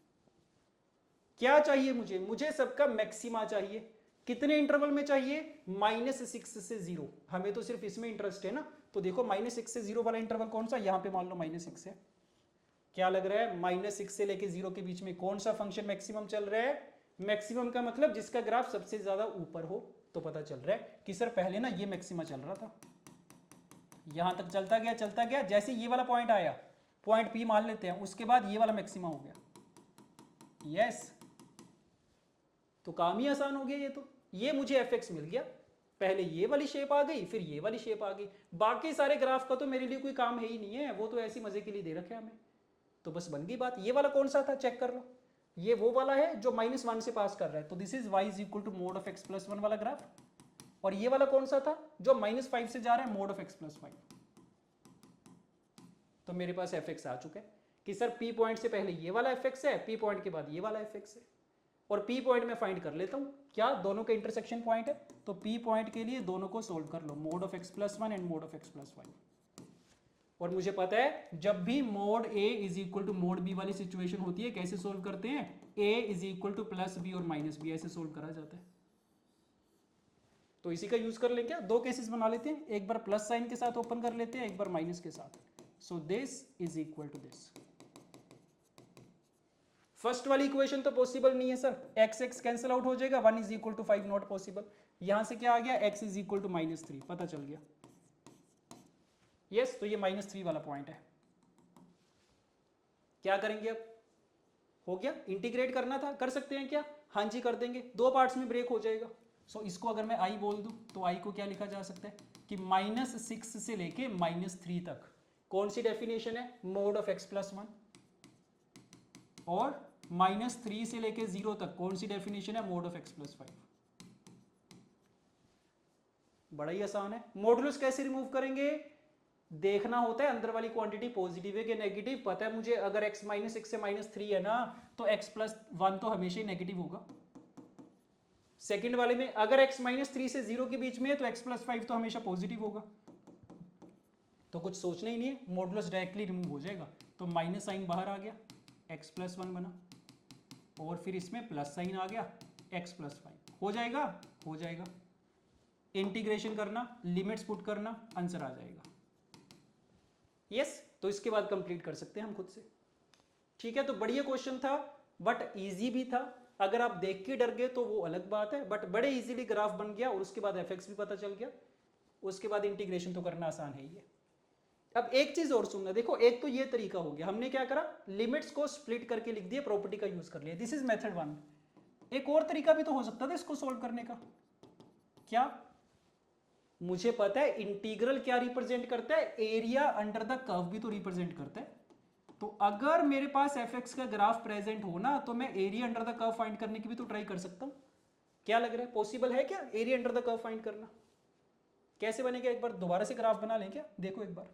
क्या चाहिए मुझे? मुझे सबका मैक्सिमा चाहिए। कितने इंटरवल में चाहिए? -6 से 0। हमें तो सिर्फ इसमें इंटरेस्ट है ना, तो देखो -6 से 0 वाला इंटरवल कौन सा, यहां पे मान लो -6 है। क्या लग रहा है, -6 से लेके 0 के बीच में कौन सा फंक्शन मैक्सिमम चल रहा है? मैक्सिमम का मतलब जिसका ग्राफ सबसे ज्यादा ऊपर हो। तो पता चल रहा है कि सर पहले ना ये मैक्सिमा चल रहा था, यहां तक चलता गया, जैसे ये वाला पॉइंट आया, पॉइंट P मान लेते हैं, उसके बाद ये वाला मैक्सिमा हो गया। यस, तो काम ही आसान हो गया ये तो। ये मुझे एफ एक्स मिल गया, पहले ये वाली शेप आ गई, फिर ये वाली शेप आ गई। बाकी सारे ग्राफ का तो मेरे लिए कोई काम है ही नहीं है, वो तो ऐसी मजे के लिए दे रखे हमें। तो बस बन गई बात। ये वाला कौन सा था, चेक कर लो, ये वो वाला है जो -1 से पास कर रहा है, तो this is y is equal to mod of x plus 1 वाला ग्राफ। और ये वाला कौन सा था जो -5 से जा रहा है, मोड ऑफ x प्लस 5। तो मेरे पास एफ एक्स आ चुका है कि सर P पॉइंट से पहले ये वाला एफ एक्स है, P पॉइंट के बाद ये वाला एफ एक्स है, और P पॉइंट में फाइंड कर लेता हूं क्या, दोनों के इंटरसेक्शन पॉइंट है। तो P पॉइंट के लिए दोनों को सोल्व कर लो, mod of x plus 1 and mod of x plus 5। और मुझे पता है जब भी mod A is equal to mod B वाली सिचुएशन होती है, कैसे सोल्व करते हैं, A is equal to plus B और माइनस B, ऐसे सोल्व करा जाता है। तो इसी का यूज कर लें क्या, दो केसेस बना लेते हैं, एक बार प्लस साइन के साथ ओपन कर लेते हैं, एक बार माइनस के साथ। So this is equal to this. First वाली इक्वेशन तो पॉसिबल नहीं है sir, x x cancel out हो जाएगा, 1 is equal to 5 not possible. यहां से क्या आ गया, x इज इक्वल टू -3, पता चल गया। यस, तो ये -3 वाला पॉइंट है। क्या करेंगे अब, हो गया, इंटीग्रेट करना था, कर सकते हैं क्या, हाँ जी कर देंगे, दो पार्ट्स में ब्रेक हो जाएगा। सो इसको अगर मैं i बोल दूं तो i को क्या लिखा जा सकता है कि -6 से लेके -3 तक कौन सी डेफिनेशन है, मोड ऑफ x प्लस 1, और -3 से लेके 0 तक कौन सी डेफिनेशन है, मोड ऑफ x प्लस 5। बड़ा ही आसान है। मॉडुलस कैसे रिमूव करेंगे, देखना होता है अंदर वाली क्वांटिटी पॉजिटिव है कि नेगेटिव। पता है मुझे अगर x -6 से -3 है ना, तो x प्लस 1 तो हमेशा ही नेगेटिव होगा, सेकंड वाले में अगर x -3 से 0 के बीच में है तो x + 5 तो हमेशा पॉजिटिव होगा, तो कुछ सोचना ही नहीं है, मॉडुलस डायरेक्टली रिमूव हो जाएगा, तो माइनस साइन बाहर आ गया, x + 1 बना, और फिर इसमें प्लस साइन आ गया, x + 5 हो जाएगा, हो जाएगा। इंटीग्रेशन करना, लिमिट्स पुट करना, आंसर आ जाएगा। यस, तो इसके बाद कंप्लीट कर सकते हैं हम खुद से। ठीक है, तो बढ़िया क्वेश्चन था, बट इजी भी था। अगर आप देख के डर गए तो वो अलग बात है, बट बड़े इजीली ग्राफ बन गया और उसके बाद एफएक्स भी पता चल गया, उसके बाद इंटीग्रेशन तो करना आसान है ही है। अब एक चीज और सुनना, देखो एक तो ये तरीका हो गया, हमने क्या करा, लिमिट्स को स्प्लिट करके लिख दिया, प्रॉपर्टी का यूज कर लिया, दिस इज मेथड 1। एक और तरीका भी तो हो सकता था इसको सोल्व करने का। क्या? मुझे पता है इंटीग्रल क्या रिप्रेजेंट करता है, एरिया अंडर द कर्व भी तो रिप्रेजेंट करता है। तो अगर मेरे पास एफ का ग्राफ प्रेजेंट हो ना, तो मैं area under the curve find करने की भी तो ट्राई कर सकता हूं। क्या लग रहा है, पॉसिबल है क्या area under the curve find करना? कैसे बनेगा, एक बार दोबारा से ग्राफ बना लें क्या, देखो एक बार।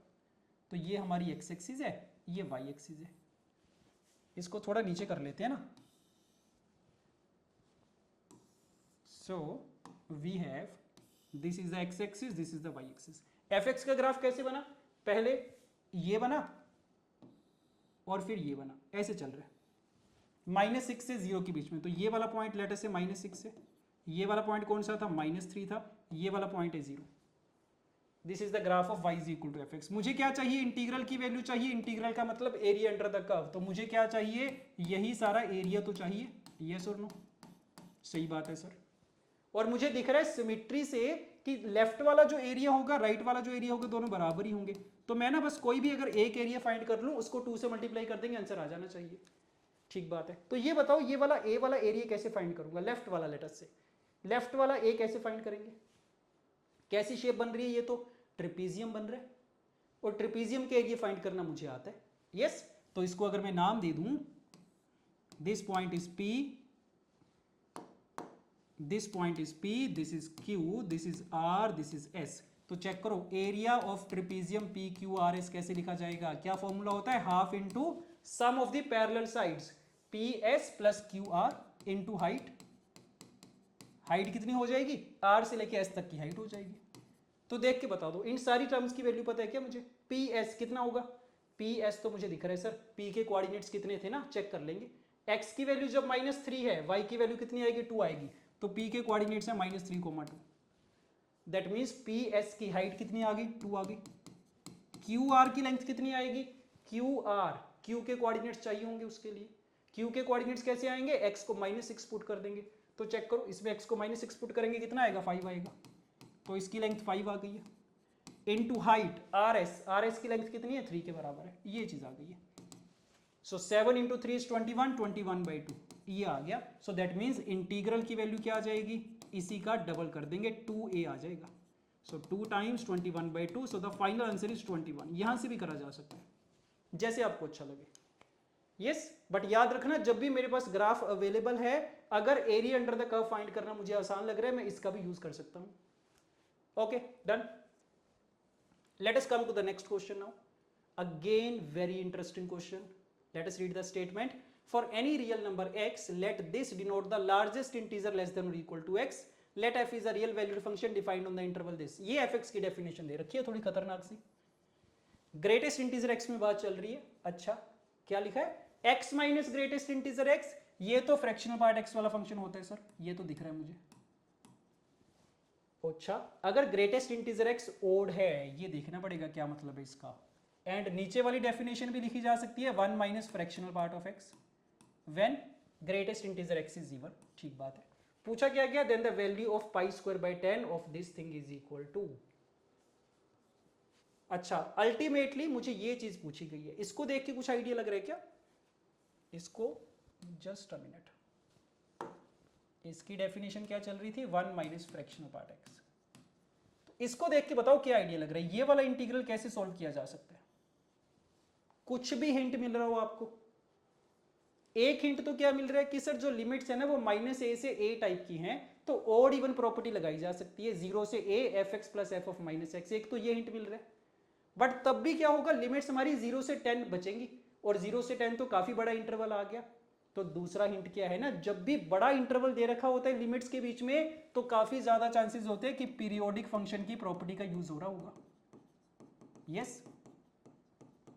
तो ये हमारी एक्स एक्सिस है, ये वाई एक्सिस है, इसको थोड़ा नीचे कर लेते हैं ना। So we have this is the x axis, this is the y axis. F का ग्राफ कैसे बना, पहले ये बना और फिर ये बना, ऐसे चल रहा है -6 से 0 के बीच में। तो ये वाला पॉइंट लेटर से -6 है, ये वाला पॉइंट कौन सा था, -3 था, ये वाला पॉइंट है 0। This is the graph of y is equal to F. मुझे क्या चाहिए, इंटीग्रल की वैल्यू चाहिए, इंटीग्रल का मतलब एरिया अंडर द कर्व, तो मुझे क्या चाहिए, यही सारा एरिया तो चाहिए, यस और नो? सही बात है सर। और मुझे दिख रहा है सिमिट्री से कि लेफ्ट वाला जो एरिया होगा, राइट वाला जो एरिया होगा, दोनों बराबर ही होंगे। तो मैं ना बस कोई भी अगर एक एरिया फाइंड कर लूं, उसको 2 से मल्टीप्लाई कर देंगे, आंसर आ जाना चाहिए। ठीक बात है। तो ये बताओ, ये वाला ए वाला एरिया कैसे फाइंड करूंगा, लेफ्ट वाला, लेटर से लेफ्ट वाला ए कैसे फाइंड करेंगे? कैसी शेप बन रही है, ये तो ट्रिपीजियम बन रहा है, और ट्रिपीजियम के एरिया फाइंड करना मुझे आता है। यस, तो इसको अगर मैं नाम दे दूं, this point is P, this point is P, this is Q, this is R, this is S। तो चेक करो, एरिया ऑफ ट्रिपीजियम PQRS कैसे लिखा जाएगा, क्या फॉर्मूला होता है, half into sum of the parallel sides PS plus QR into height. Height कितनी हो जाएगी, R से लेके S तक की हाइट हो जाएगी। तो देख के बता दो, इन सारी टर्म्स की वैल्यू पता है क्या मुझे? PS कितना होगा, PS तो मुझे दिख रहा है सर, P के कोऑर्डिनेट्स कितने थे ना, चेक कर लेंगे। X की वैल्यू जब -3 है, Y की वैल्यू कितनी आएगी, 2 आएगी, तो P के कोऑर्डिनेट्स है -3, 2। दैट मीन्स PS की हाइट कितनी आ गई, 2 आ गई। QR की लेंथ कितनी आएगी, QR, Q के कोऑर्डिनेट्स चाहिए होंगे उसके लिए। Q के कोऑर्डिनेट्स कैसे आएंगे, X को -6 पुट कर देंगे। तो चेक करो, इसमें X को -6 पुट करेंगे, कितना आएगा, 5 आएगा। तो इसकी लेंथ 5 आ गई है, इनटू हाइट RS की लेंथ कितनी है, 3 के बराबर है, ये चीज आ गई है। सो 7 इंटू 3 इज 21, 21/2 ये आ गया। सो दैट मीन्स इंटीग्रल की वैल्यू क्या आ जाएगी, इसी का डबल कर देंगे, 2a आ जाएगा। सो 2 times 21/2, so the final answer is 21। यहां से भी करा जा सकता है, जैसे आपको अच्छा लगे। यस, बट याद रखना, जब भी मेरे पास ग्राफ अवेलेबल है, अगर area under the curve find करना मुझे आसान लग रहा है, मैं इसका भी यूज कर सकता हूं। Okay, done. Let us come to the next question now. Again very interesting question. Let us read the statement. For any real number x, let this denote the largest integer less than or equal to x. Let f is a real valued function defined on the interval this. ये fx की definition दे रखी है, थोड़ी खतरनाक सी। Greatest integer x में बात चल रही है। अच्छा, क्या लिखा है, x minus greatest integer x, ये तो फ्रैक्शनल पार्ट x वाला फंक्शन होता है सर, ये तो दिख रहा है मुझे। अच्छा, अगर ग्रेटेस्ट इंटीजर x ओड है, ये देखना पड़ेगा क्या मतलब है इसका। एंड नीचे वाली डेफिनेशन भी लिखी जा सकती है, 1 minus fractional part of x when greatest integer x is even. ठीक बात है। पूछा क्या गया, then the value of π²/10 of this thing is equal to. अच्छा, अल्टीमेटली मुझे ये चीज पूछी गई है, इसको देख के कुछ आइडिया लग रहा है क्या, इसको जस्ट अ मिनट, इसकी डेफिनेशन क्या चल रही थी, 1 माइनस फ्रैक्शनल पार्ट x। तो इसको देख के बताओ क्या आइडिया लग रहा है, ये वाला इंटीग्रल कैसे सॉल्व किया जा सकता है। कुछ भी हिंट मिल रहा हो आपको? एक हिंट तो क्या मिल रहा है कि सर जो लिमिट्स है ना, वो -a से a टाइप की हैं, तो ऑड इवन प्रॉपर्टी लगाई जा सकती है, 0 से a fx plus f of -x। एक तो ये हिंट मिल रहा है, बट तब भी क्या होगा, लिमिट्स हमारी 0 से 10 बचेंगी, और 0 से 10 तो काफी बड़ा इंटरवल आ गया, तो दूसरा हिंट क्या है ना, जब भी बड़ा इंटरवल दे रखा होता है लिमिट्स के बीच में तो काफी ज्यादा चांसेस होते हैं कि पीरियोडिक फंक्शन की प्रॉपर्टी का यूज हो रहा होगा। यस,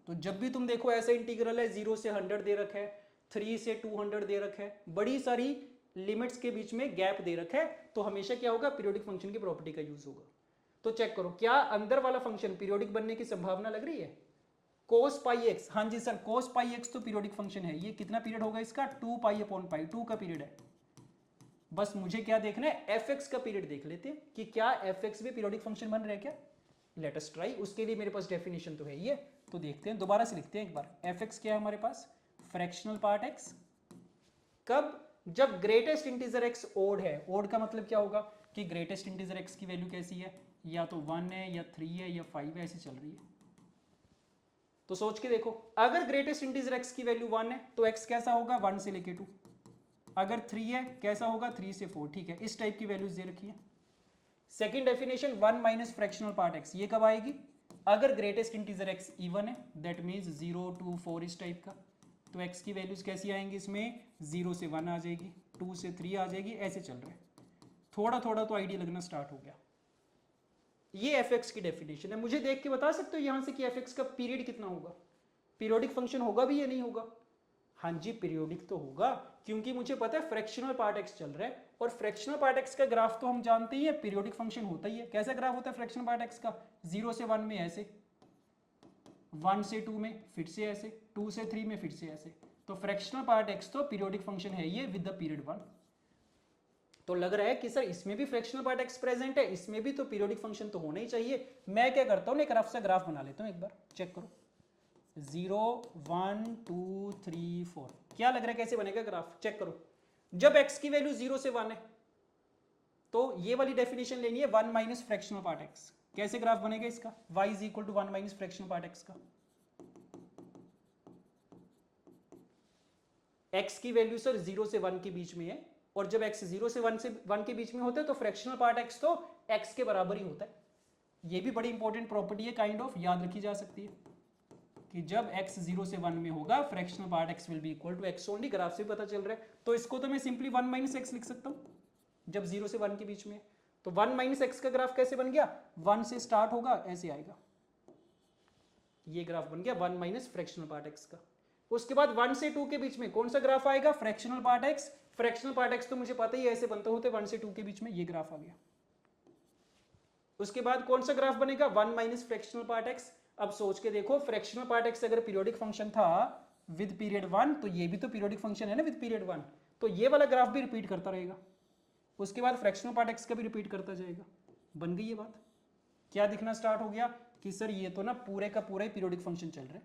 तो जब भी तुम देखो ऐसा इंटीग्रल है 0 से 100 दे रखा है, 3 से 200 दे रखा है, बड़ी सारी लिमिट्स के बीच में गैप दे रखा है, तो हमेशा क्या होगा, पीरियोडिक फंक्शन की प्रॉपर्टी का यूज होगा। तो चेक करो क्या अंदर वाला फंक्शन पीरियोडिक बनने की संभावना लग रही है। cos पाई एक्स, हाँ जी सर cos पाई एक्स तो पीरियोडिक फंक्शन है। ये कितना पीरियड होगा इसका, 2 पाई अपॉन पाई, 2 का पीरियड है। बस मुझे क्या देखना है, एफ एक्स का पीरियड देख लेते हैं कि क्या एफ एक्स भी पीरियोडिक फंक्शन बन रहा है क्या। लेट अस ट्राई, उसके लिए मेरे पास डेफिनेशन तो है ये, तो देखते हैं, दोबारा से लिखते हैं एक बार। एफ एक्स क्या है हमारे पास, फ्रैक्शनल पार्ट एक्स। कब, जब ग्रेटेस्ट इंटीजर एक्स ओड है। ओड का मतलब क्या होगा कि ग्रेटेस्ट इंटीजर एक्स की वैल्यू कैसी है, या तो 1 है या 3 है या 5 है, ऐसी चल रही है। तो सोच के देखो, अगर ग्रेटेस्ट इंटीजर एक्स की वैल्यू 1 है तो एक्स कैसा होगा, 1 से लेके 2। अगर 3 है कैसा होगा, 3 से 4। ठीक है, इस टाइप की वैल्यूज दे रखी है। Second definition 1 minus fractional part x, ये कब आएगी, अगर ग्रेटेस्ट इंटीजर एक्स इवन है, दैट मीन्स 0 2 4 इस टाइप का। तो एक्स की वैल्यूज कैसी आएंगी इसमें, 0 से 1 आ जाएगी, 2 से 3 आ जाएगी, ऐसे चल रहा है। थोड़ा थोड़ा तो आइडिया लगना स्टार्ट हो गया। ये एफ एक्स की डेफिनेशन है। मुझे देख के बता सकते हो यहां से कि एफ एक्स का पीरियड कितना होगा, पीरियोडिक फंक्शन होगा भी या नहीं होगा। हाँ जी पीरियोडिक तो होगा, क्योंकि मुझे पता है फ्रैक्शनल पार्ट एक्स चल रहा है, और फ्रैक्शनल पार्ट एक्स का ग्राफ तो हम जानते ही है, पीरियोडिक फंक्शन होता ही है। कैसा ग्राफ होता है फ्रैक्शनल पार्ट एक्स का, 0 से 1 में ऐसे, 1 से 2 में फिर से ऐसे, 2 से 3 में फिर से ऐसे। तो फ्रैक्शनल पार्ट एक्स तो पीरियोडिक फंक्शन है ये विद द पीरियड 1। तो लग रहा है कि सर इसमें भी फ्रैक्शनल पार्ट एक्स प्रेजेंट है, इसमें भी तो पीरियोडिक फंक्शन तो होना ही चाहिए। मैं क्या करता हूँ, एक रफ सा ग्राफ बना लेता हूँ, एक बार चेक करो। 0 1 2 3 4, क्या लग रहा है कैसे बनेगा ग्राफ, चेक करो। जब x की वैल्यू 0 से 1 है तो ये वाली डेफिनेशन लेनी है 1 माइनस फ्रैक्शनल पार्ट x। कैसे ग्राफ बनेगा इसका, y is equal to 1 minus fractional part x का। x की वैल्यू सर 0 से 1 के बीच में है, और जब x 0 से 1 के बीच में होता है तो फ्रैक्शनल पार्ट x तो x के बराबर ही होता है। ये भी बड़ी इंपॉर्टेंट प्रॉपर्टी है, काइंड ऑफ याद रखी जा सकती है कि जब x 0 से 1 में होगा fractional part x will be equal to x only. Graph से भी पता चल रहा है, तो इसको तो मैं सिंपली 1 माइनस एक्स लिख सकता हूँ जब 0 से 1 के बीच में है। तो 1 माइनस एक्स का ग्राफ कैसे बन गया, 1 से स्टार्ट होगा ऐसे आएगा, ये ग्राफ बन गया 1 माइनस फ्रैक्शनल पार्ट x का। उसके बाद 1 से 2 के बीच में कौन सा ग्राफ आएगा, fractional part x। Fractional part x तो मुझे पता ही है ऐसे बनते होते, 1 से 2 के बीच में ये ग्राफ आ गया। उसके बाद कौन सा ग्राफ बनेगा, 1 माइनस फ्रैक्शनल पार्ट x। अब सोच के देखो, फ्रैक्शनल पार्ट x अगर पीरियोडिक फंक्शन था विद पीरियड 1, तो ये भी तो पीरियोडिक फंक्शन है ना विद पीरियड 1, तो ये वाला ग्राफ भी रिपीट करता रहेगा। उसके बाद फ्रैक्शनल पार्ट x का भी रिपीट करता जाएगा। बन गई ये बात, क्या दिखना स्टार्ट हो गया कि सर ये तो ना पूरे का पूरा ही पीरियोडिक फंक्शन चल रहा है।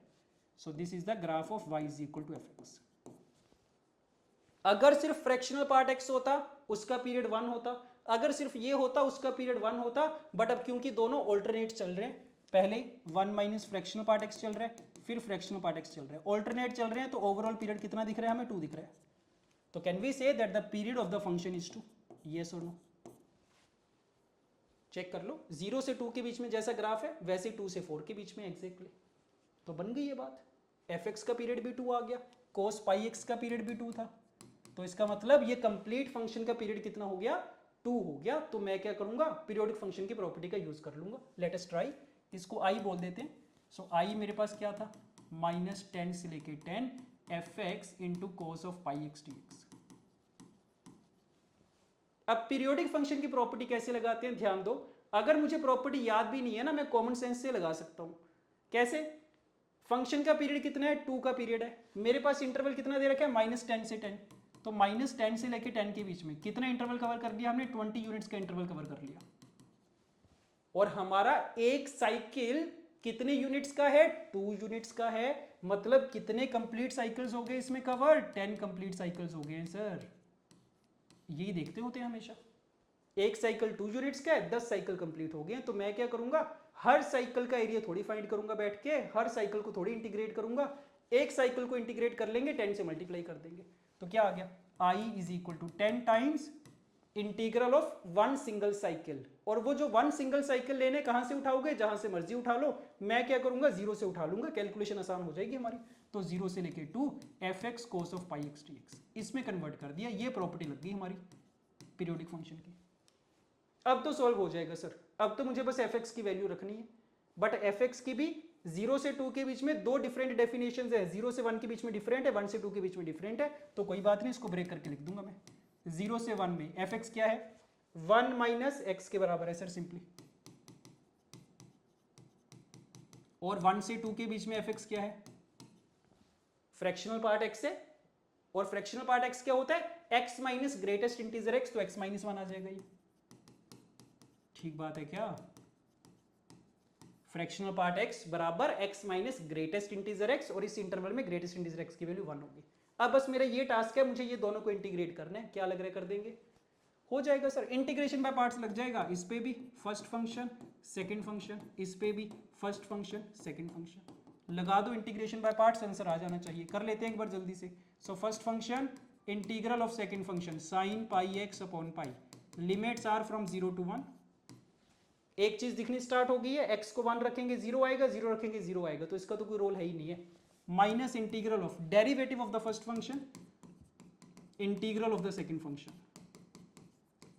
So this is the graph of y is equal to F x. अगर सिर्फ फ्रैक्शनल पार्ट x होता उसका पीरियड 1 होता, अगर सिर्फ ये होता उसका पीरियड 1 होता, बट अब क्योंकि दोनों ऑल्टरनेट चल रहे हैं, पहले 1 माइनस फ्रैक्शनल पार्ट x चल रहा है, फिर फ्रैक्शनल पार्ट x चल रहा है, ऑल्टरनेट चल रहे हैं, तो ओवरऑल पीरियड कितना दिख रहा है हमें, 2 दिख रहा है। तो can we say that the period of the function is 2, yes और नो। चेक कर लो, 0 से 2 के बीच में जैसा ग्राफ है वैसे 2 से 4 के बीच में एग्जैक्टली। तो बन गई ये बात, एफ एक्स का पीरियड भी 2 आ गया, कोस पाई एक्स का पीरियड भी 2 था, तो इसका मतलब ये कंप्लीट फंक्शन का पीरियड कितना हो गया, 2 हो गया। तो मैं क्या करूंगा, पीरियोडिक फंक्शन की प्रॉपर्टी का यूज कर लूंगा। लेट अस ट्राई, इसको आई बोल देते हैं। सो आई मेरे पास क्या था, -10 से लेके 10 F x into cos of pi x d x. अब पीरियोडिक फंक्शन की प्रॉपर्टी कैसे लगाते हैं, ध्यान दो। अगर मुझे प्रॉपर्टी याद भी नहीं है ना, मैं कॉमन सेंस से लगा सकता हूं। कैसे, फंक्शन का पीरियड कितना है, 2 का पीरियड है, मेरे पास इंटरवल कितना दे रखा है, -10 से 10, तो -10 से लेके 10 के बीच में कितना इंटरवल कवर कर लिया हमने, 20 यूनिट्स का इंटरवल कवर कर लिया। और हमारा एक साइकिल कितने यूनिट्स का है, 2 यूनिट्स का है, मतलब कितने कंप्लीट साइकिल्स हो गए इसमें कवर, 10 कंप्लीट साइकिल्स हो गए हैं सर। यही देखते होते हैं हमेशा, एक साइकिल 2 यूनिट्स का है, 10 साइकिल कंप्लीट हो गए। तो मैं क्या करूंगा, हर साइकिल का एरिया थोड़ी फाइंड करूंगा बैठ के, हर साइकिल को थोड़ी इंटीग्रेट करूंगा। एक साइकिल को इंटीग्रेट कर लेंगे, 10 से मल्टीप्लाई कर देंगे, तो क्या आ गया, i is equal to 10 times integral of one single cycle, और वो जो वन सिंगल साइकिल लेने कहां से उठाओगे, जहां से मर्जी उठा लो, मैं क्या करूंगा जीरो से उठा लूंगा, कैलकुलेशन आसान हो जाएगी हमारी। तो जीरो से लेके to F x cos of pi x d x, इसमें कन्वर्ट कर दिया, ये प्रॉपर्टी लग गई हमारी पीरियोडिक फंक्शन की। अब तो सॉल्व हो जाएगा सर, अब तो मुझे बस एफ एक्स की वैल्यू रखनी है, बट एफ एक्स की भी 0 से 2 के बीच में दो डिफरेंट डेफिनेशंस है, 0 से 1 के बीच में डिफरेंट है, 1 से 2 के बीच में डिफरेंट है, तो कोई बात नहीं, इसको ब्रेक करके लिख दूंगा मैं। 0 से 1 में एफ एक्स क्या है, 1 माइनस एक्स के बराबर है सर सिंपली, और 1 से 2 के बीच में एफ एक्स क्या है, फ्रैक्शनल पार्ट एक्स है, और फ्रैक्शनल पार्ट एक्स क्या होता है, x minus greatest integer x, तो एक्स माइनस 1 आ जाएगा ये, ठीक बात है क्या, फ्रैक्शनल पार्ट x बराबर x minus greatest integer x, और इस इंटरवल में ग्रेटेस्ट इंटीजर x की वैल्यू 1 होगी। अब बस मेरा ये टास्क है, मुझे ये दोनों को इंटीग्रेट करना है, क्या लग रहा है कर देंगे, हो जाएगा सर, इंटीग्रेशन बाय पार्ट्स लग जाएगा, इस पे भी फर्स्ट फंक्शन सेकंड फंक्शन, इस पे भी फर्स्ट फंक्शन सेकंड फंक्शन, लगा दो इंटीग्रेशन बाय पार्ट्स, आंसर आ जाना चाहिए, कर लेते हैं एक बार जल्दी से। So first function integral of second function sine pi x upon pi, limits are from 0 to 1, एक चीज दिखनी स्टार्ट हो गई है, x को 1 रखेंगे 0 आएगा, 0 रखेंगे 0 आएगा, तो इसका तो कोई रोल है ही नहीं है, minus integral of derivative of the first function integral of the second function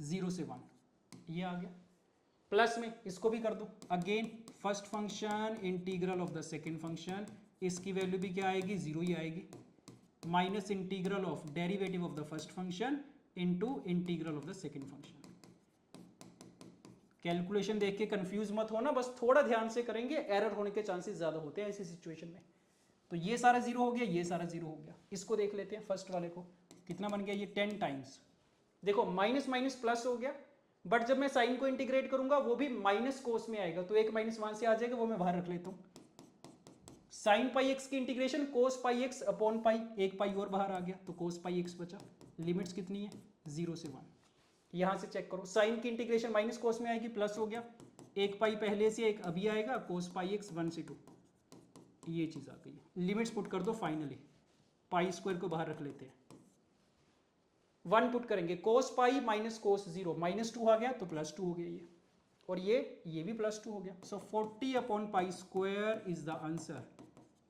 0 से 1, ये आ गया, प्लस में इसको भी कर दो again, first function integral of the second function, इसकी वैल्यू भी क्या आएगी 0 ही आएगी, minus integral of derivative of the first function into integral of the second function. Calculation देख के कंफ्यूज मत होना, बस थोड़ा ध्यान से करेंगे, एरर होने के चांसेस ज्यादा होते हैं ऐसी सिचुएशन में। तो ये सारा 0 हो गया, ये सारा 0 हो गया, इसको देख लेते हैं फर्स्ट वाले को, कितना बन गया ये 10 टाइम्स, देखो माइनस माइनस प्लस हो गया, बट जब मैं साइन को इंटीग्रेट करूंगा वो भी माइनस कोस में आएगा, तो एक माइनस वहां से आ जाएगा, वो मैं बाहर रख लेता हूं, साइन पाई एक्स की इंटीग्रेशन कोस पाई एक्स अपॉन पाई, एक पाई और बाहर आ गया, तो कोस पाई एक्स बचा, लिमिट्स कितनी है 0 से 1, यहां से चेक करो, साइन की इंटीग्रेशन माइनस कोस में आएगी, प्लस हो गया, एक पाई पहले से एक अभी आएगा, कोस पाई एक्स 1 से 2, ये चीज आ गई, लिमिट्स पुट कर दो, फाइनली पाई स्क्वायर को बाहर रख लेते हैं, 1 पुट करेंगे, कोस पाई माइनस कोस 0, माइनस 2 आ गया तो प्लस 2 हो गया ये, और ये भी प्लस 2 हो गया, so 40 upon pi square is the answer,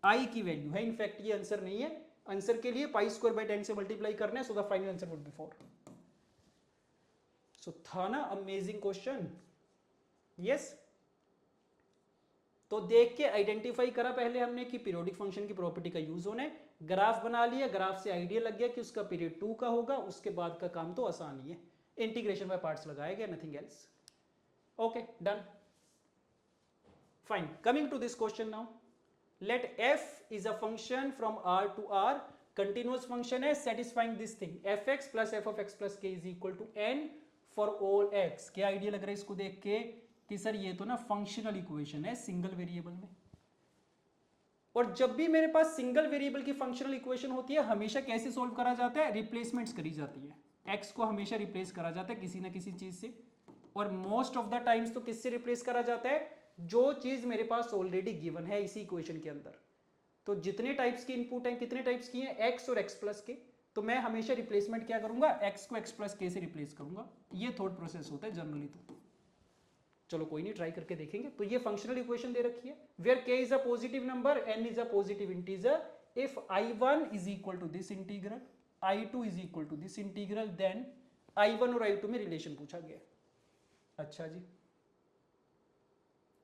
I की वैल्यू है, इनफैक्ट ये आंसर नहीं है, आंसर के लिए पाई स्क्वायर बाय 10 से मल्टीप्लाई करना है, सो the final answer would be 4। सो था ना अमेजिंग क्वेश्चन, यस। तो देख के आइडेंटिफाई करा पहले हमने कि पीरियोडिक फंक्शन की प्रॉपर्टी का यूज होना है, ग्राफ बना लिया, ग्राफ से आइडिया लग गया कि उसका पीरियड 2 का होगा, उसके बाद का काम तो आसान ही है, इंटीग्रेशन बाय पार्ट्स लगाया गया, nothing else. Okay done, fine, coming to this question now, let f इज a function from r to r, continuous function है, satisfying this thing fx plus f of x plus k is equal to n for all x। क्या idea लग रहा है इसको देख के कि सर ये तो ना फंक्शनल इक्वेशन है सिंगल वेरिएबल में, और जब भी मेरे पास सिंगल वेरिएबल की फंक्शनल इक्वेशन होती है हमेशा कैसे सॉल्व करा जाता है, रिप्लेसमेंट्स करी जाती है, x को हमेशा रिप्लेस करा जाता है किसी ना किसी चीज से, और मोस्ट ऑफ द टाइम्स तो किससे रिप्लेस करा जाता है, जो चीज मेरे पास ऑलरेडी गिवन है इसी इक्वेशन के अंदर। तो जितने टाइप्स की इनपुट हैं, कितने टाइप्स की हैं, x और x प्लस के, तो मैं हमेशा रिप्लेसमेंट क्या करूंगा, x को x प्लस के से रिप्लेस करूंगा, ये थॉट प्रोसेस होता है जनरली। तो चलो कोई नहीं, ट्राई करके देखेंगे। तो ये फंक्शनल इक्वेशन दे रखी है, where k is a positive number, n is a positive integer, if i1 is equal to this integral, i2 is equal to this integral, then i1 और i2 में रिलेशन पूछा गया। अच्छा जी,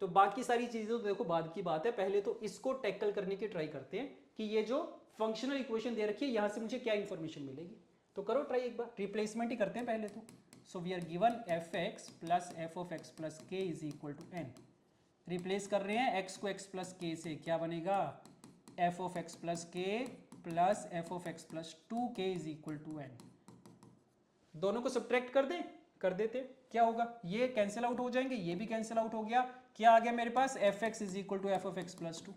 तो बाकी सारी चीजें तो देखो बाद की बात है, पहले तो इसको टैकल करने की ट्राई करते हैं कि ये जो फंक्शनल इक्वेशन दे रखी है यहां से मुझे क्या इंफॉर्मेशन मिलेगी। तो करो ट्राई एक बार, रिप्लेसमेंट ही करते हैं पहले तो। So we are given fx plus f of x plus k is equal to n, replace कर रहे हैं x को x प्लस k से, क्या बनेगा f of x plus k plus f of x plus 2k is equal to n, दोनों को subtract कर दें, कर देते, क्या होगा, ये कैंसिल आउट हो जाएंगे, ये भी कैंसिल आउट हो गया, क्या आ गया मेरे पास, fx is equal to f of x plus 2,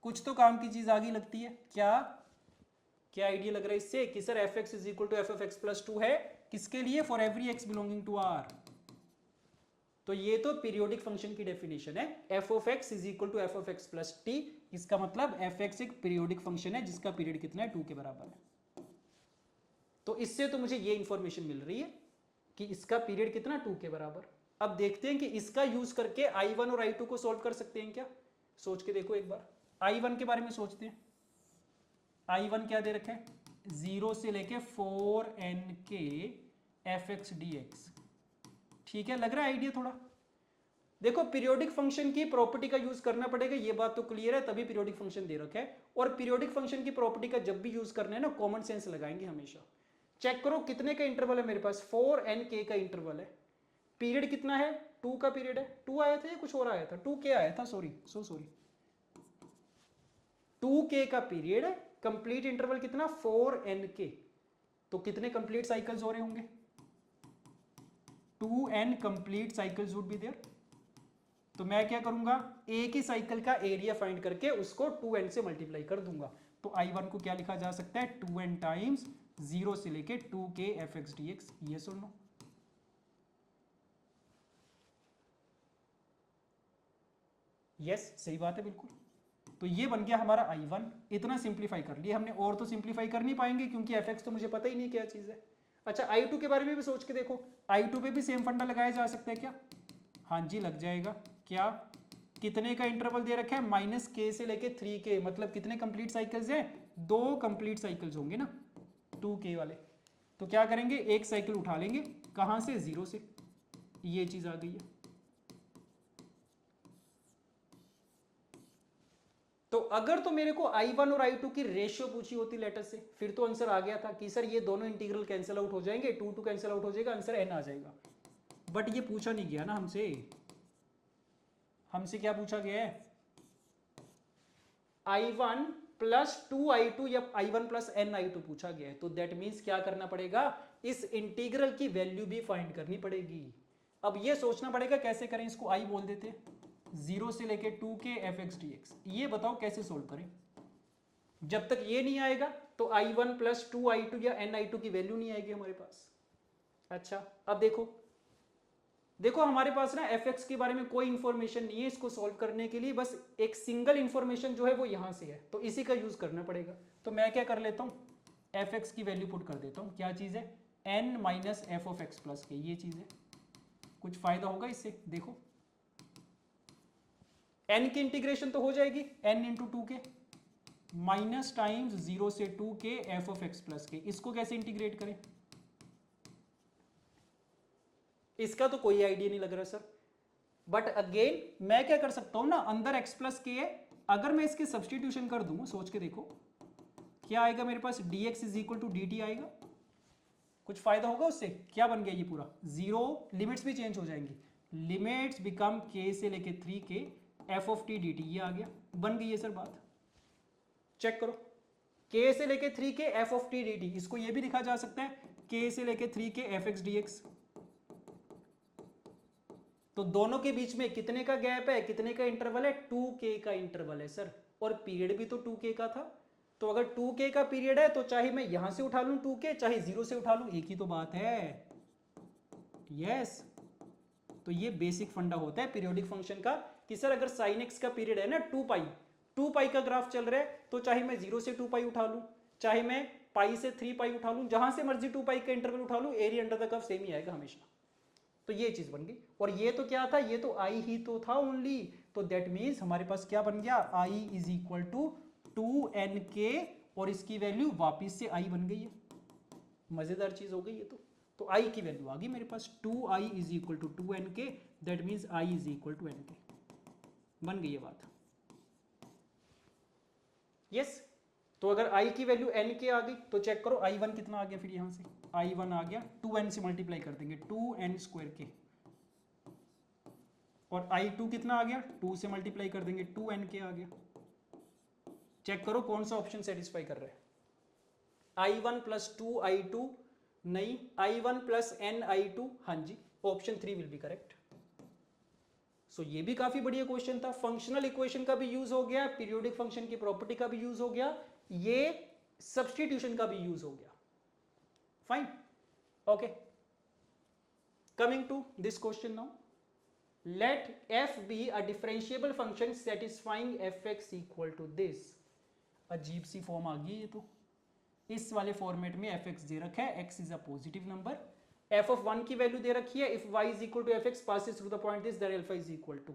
कुछ तो काम की चीज आगे लगती है, क्या क्या आइडिया लग रहा है इससे कि sir fx is equal to f of x plus 2 है, किसके लिए, for every x belonging to r। तो ये तो पीरियोडिक फंक्शन की डेफिनेशन है, f of x is equal to f of x plus t, इसका मतलब fx एक पीरियोडिक फंक्शन है जिसका पीरियड कितना है 2 के बराबर है। तो इससे तो मुझे ये इंफॉर्मेशन मिल रही है कि इसका पीरियड कितना 2 के बराबर। अब देखते हैं कि इसका यूज करके I1 और I2 को सॉल्व कर सकते हैं क्या। सोच के देखो एक बार, I1 के बारे में सोचते हैं। I1 क्या दे रखा है, 0 से लेके 4nk fx dx। ठीक है, लग रहा है आइडिया थोड़ा। देखो पीरियोडिक फंक्शन की प्रॉपर्टी का यूज करना पड़ेगा, ये बात तो क्लियर है, तभी पीरियोडिक फंक्शन दे रखा है। और पीरियोडिक फंक्शन की प्रॉपर्टी का जब भी यूज करना है ना, कॉमन सेंस लगाएंगे हमेशा। चेक करो कितने का इंटरवल है मेरे पास, 4nk का इंटरवल है। पीरियड कितना है, 2 का पीरियड है। 2 आया था या कुछ और आया था, 2k आया था, सॉरी 2k का पीरियड है। कंप्लीट इंटरवल कितना, 4nk। तो कितने कंप्लीट साइकिल्स हो रहे होंगे, 2n complete cycles would be there. तो मैं क्या करूंगा, एक ही साइकिल का एरिया फाइंड करके उसको 2n से मल्टीप्लाई कर दूंगा। तो I1 को क्या लिखा जा सकता है, 2n टाइम्स 0 से लेके 2k fx dx। ये सुन लो, यस सही बात है बिल्कुल। तो ये बन गया हमारा I1। इतना सिंप्लीफाई कर लिया हमने, और तो सिंप्लीफाई कर नहीं पाएंगे क्योंकि fx तो मुझे पता ही नहीं क्या चीज है। अच्छा I2 के बारे में भी सोच के देखो, I2 पे भी सेम फंडा लगाया जा सकता है क्या, हाँ जी लग जाएगा। क्या, कितने का इंटरवल दे रखा है, -k से लेके 3k, मतलब कितने कंप्लीट साइकिल्स हैं, 2 कंप्लीट साइकिल्स होंगे ना 2k वाले। तो क्या करेंगे, एक साइकिल उठा लेंगे, कहां से, 0 से। ये चीज आ गई है। तो अगर तो मेरे को I1 और I2 की रेशियो पूछी होती लेटर से, फिर तो आंसर आ गया था कि सर ये दोनों इंटीग्रल कैंसिल आउट हो जाएंगे, 2 कैंसिल आउट हो जाएगा, आंसर n आ जाएगा। बट ये पूछा नहीं गया ना हमसे। हमसे क्या पूछा गया है, I1 प्लस 2I2 या I1 प्लस NI2 पूछा गया है। तो दैट मीन्स क्या करना पड़ेगा, इस इंटीग्रल की वैल्यू भी फाइंड करनी पड़ेगी। अब ये सोचना पड़ेगा कैसे करें, इसको I बोल देते हैं, 0 से लेके 2k fx dx। ये बताओ कैसे सोल्व करें। जब तक ये नहीं आएगा तो I1 प्लस 2I2 या NI2 की वैल्यू नहीं आएगी हमारे पास। अच्छा अब देखो हमारे पास ना fx के बारे में कोई इंफॉर्मेशन नहीं है इसको सॉल्व करने के लिए, बस एक सिंगल इंफॉर्मेशन जो है वो यहां से है, तो इसी का यूज करना पड़ेगा। तो मैं क्या कर लेता हूं, fx की वैल्यू पुट कर देता हूं। क्या चीज है, n minus F of x plus के, ये चीज है। कुछ फायदा होगा इससे, देखो n की इंटीग्रेशन तो हो जाएगी, n into 2k minus times 0 से 2k F of x plus के। इसको कैसे इंटीग्रेट करें, इसका तो कोई आइडिया नहीं लग रहा सर। बट अगेन मैं क्या कर सकता हूं ना, अंदर x प्लस के है, अगर मैं इसके सब्सटीट्यूशन कर दूं, सोच के देखो क्या आएगा मेरे पास, dx is equal to dt आएगा। कुछ फायदा होगा उससे, क्या बन गया ये पूरा, 0, लिमिट्स भी चेंज हो जाएंगी, लिमिट्स बिकम k से लेके 3k F of t d T, ये आ गया, बन गई है सर बात। चेक करो, k से लेके 3k F of t d T, इसको ये भी लिखा जा सकता है k से लेके 3k F x d x. तो दोनों के बीच में कितने का गैप है, कितने का इंटरवल है, 2k का इंटरवल है सर, और पीरियड भी तो 2k का था। तो अगर 2k का पीरियड है तो चाहे मैं यहां से उठा लूं 2k, चाहे 0 से उठा लूं, एक ही तो बात है। यस, तो ये बेसिक फंडा होता है पीरियोडिक फंक्शन का कि सर अगर साइन एक्स का पीरियड है ना 2 पाई का ग्राफ चल रहा है, तो चाहे मैं 0 से 2 पाई उठा लूं, चाहे मैं पाई से 3 पाई उठा लूं, जहां से मर्जी 2 पाई का इंटरवल उठा लूं, area under the curve same ही आएगा हमेशा। तो ये चीज बन गई, और ये तो क्या था, ये तो आई ही तो था ओनली। तो दैट मीन्स हमारे पास क्या बन गया, आई इज इक्वल टू 2nk, और इसकी वैल्यू वापिस से आई बन गई है। मजेदार चीज हो गई ये तो आई की वैल्यू आ गई मेरे पास, 2i is equal to 2nk, that means I is equal to nk। बन गई ये बात। यस, तो अगर i की वैल्यू nk आ गई तो चेक करो i1 कितना आ गया, फिर यहां से i1 आ गया 2n से मल्टीप्लाई कर देंगे 2n स्क्वायर के, और i2 कितना आ गया, 2 से मल्टीप्लाई कर देंगे 2nk आ गया। चेक करो कौन सा ऑप्शन सेटिस्फाई कर रहा है, i1 प्लस 2i2 नहीं, i1 प्लस ni2, हाँ जी, ऑप्शन 3 विल बी करेक्ट। सो ये भी काफी बढ़िया क्वेश्चन था, फंक्शनल इक्वेशन का भी यूज हो गया, पीरियोडिक फंक्शन की प्रॉपर्टी का भी यूज हो गया, ये सब्स्टिट्यूशन का भी यूज हो गया। Fine, okay, coming to this question now, let f be a differentiable function satisfying fx equal to this। अजीब सी फॉर्म आ गई ये तो, इस वाले फॉर्मेट में एफ एक्स दे रखा है, x is a positive number, F of 1 की वैल्यू दे रखी है, if y is equal to F x passes through the point this there alpha is equal to.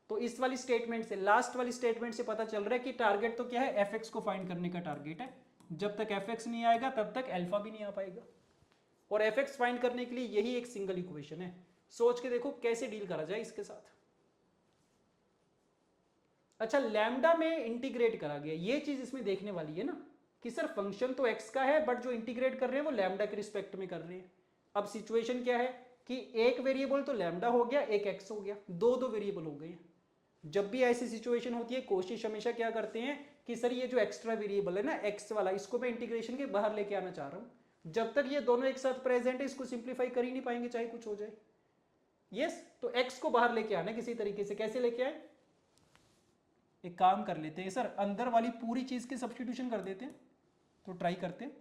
तो इस वाली स्टेटमेंट से, लास्ट वाली स्टेटमेंट से पता चल रहा है कि टारगेट तो क्या है, एफ एक्स को फाइंड करने का टारगेट है। जब तक एफ एक्स नहीं आएगा तब तक अल्फा भी नहीं आ पाएगा, और एफ एक्स फाइंड करने के लिए यही एक सिंगल इक्वेशन है। सोच के देखो कैसे डील करा जाए इसके साथ। अच्छा, लैम्डा में इंटीग्रेट करा गया, ये चीज इसमें देखने वाली है ना कि सर फंक्शन तो एक्स का है बट जो इंटीग्रेट कर रहे हैं वो लैम्डा के रिस्पेक्ट में कर रहे हैं। अब सिचुएशन क्या है कि एक वेरिएबल तो लैम्डा हो गया, एक एक्स हो गया, दो वेरिएबल हो गए। जब भी ऐसी सिचुएशन होती है कोशिश हमेशा क्या करते हैं कि सर ये जो एक्स्ट्रा वेरिएबल है ना एक्स वाला, इसको मैं इंटीग्रेशन के बाहर लेके आना चाह रहा हूं। जब तक ये दोनों एक साथ प्रेजेंट है इसको सिंप्लीफाई कर ही नहीं पाएंगे चाहे कुछ हो जाए। यस, तो एक्स को बाहर लेके आना किसी तरीके से, कैसे लेके आए, एक काम कर लेते हैं सर, अंदर वाली पूरी चीज के सब्स्टिट्यूशन कर देते हैं। तो ट्राई करते हैं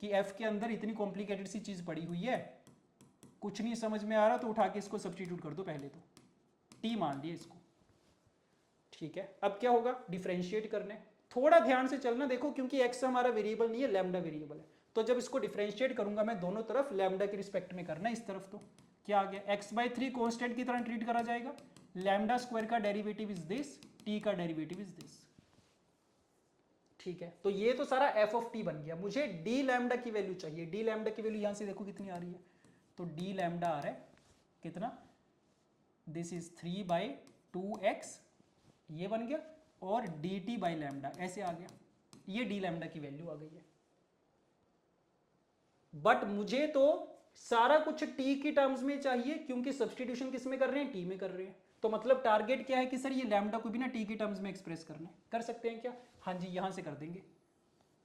कि एफ के अंदर इतनी कॉम्प्लिकेटेड सी चीज पड़ी हुई है, कुछ नहीं समझ में आ रहा तो उठा के इसको सब्स्टिट्यूट कर दो। पहले तो टी मान लिया इसको, ठीक है। अब क्या होगा, डिफरेंशिएट करने, थोड़ा ध्यान से चलना देखो क्योंकि एक्स हमारा वेरिएबल नहीं है, लैम्डा वेरिएबल है। तो जब इसको डिफरेंशिएट करूंगा मैं दोनों तरफ, लैम्डा के रिस्पेक्ट में करना, इस तरफ तो क्या आ गया, x/3 कांस्टेंट की तरह ट्रीट करा जाएगा, लैम्डा स्क्वायर का डेरिवेटिव इज दिस, टी का डेरिवेटिव इज दिस, ठीक है। तो ये तो सारा एफ ऑफ टी बन गया। मुझे डी लैम्डा की वैल्यू चाहिए, डी लैम्डा की वैल्यू यहां से देखो कितनी आ रही है, तो डी लैम्डा आ रहा है कितना, दिस इज 3/2x, ये बन गया, और डी टी बाई लैम्डा ऐसे आ गया, ये डी लैम्डा की वैल्यू आ गई है। बट मुझे तो सारा कुछ टी की टर्म्स में चाहिए क्योंकि सब्स्टिट्यूशन किस में कर रहे हैं, टी में कर रहे हैं। तो मतलब टारगेट क्या है कि सर ये लैम्डा को भी ना टी की टर्म्स में एक्सप्रेस करना है, कर सकते हैं क्या, हाँ जी यहां से कर देंगे।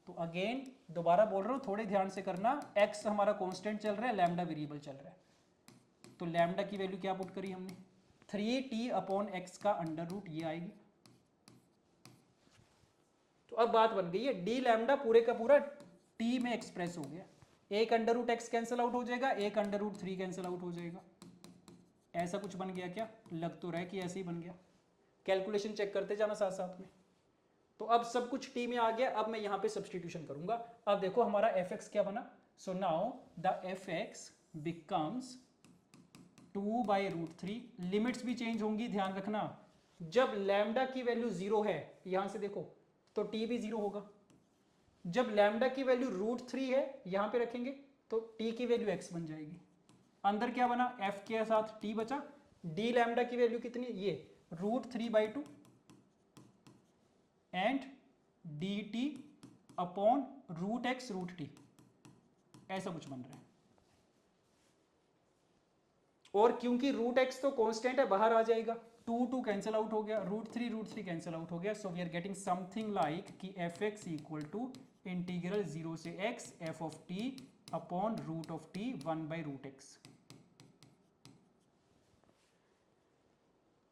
तो अगेन दोबारा बोल रहा हूं, थोड़े ध्यान से करना, एक्स हमारा कांस्टेंट चल रहा है, लैम्डा वेरिएबल चल रहा है। तो लैम्डा की वैल्यू क्या पुट करी हमने, 3t/x का अंडर रूट, ये आएगी। तो अब बात बन गई है, डी लैम्डा पूरे का पूरा टी में एक्सप्रेस हो गया, एक under root x cancel out हो जाएगा, एक अंडर रूट 3 कैंसिल आउट हो जाएगा। ऐसा कुछ बन गया क्या, लग तो रहा है कि ऐसे ही बन गया, कैलकुलेशन चेक करते जाना साथ साथ में। तो अब सब कुछ टी में आ गया, अब मैं यहां पे सब्स्टिट्यूशन करूंगा। अब देखो हमारा एफ एक्स क्या बना, so now the F x becomes 2/√3, limits भी चेंज होंगी, ध्यान रखना। जब लैम्डा की वैल्यू 0 है, यहां से देखो तो टी भी 0 होगा। जब लैम्डा की वैल्यू √3 है, यहां पे रखेंगे तो टी की वैल्यू x बन जाएगी। अंदर क्या बना, f के साथ t बचा, डी लैम्डा की वैल्यू कितनी, ये √3/2 एंड dt/√x√t, ऐसा कुछ बन रहा है। और क्योंकि √x तो कांस्टेंट है, बाहर आ जाएगा, 2 कैंसिल आउट हो गया, √3 कैंसिल आउट हो गया। So we are getting something like कि f x equal to integral 0 से x f of t upon root of t 1/√x।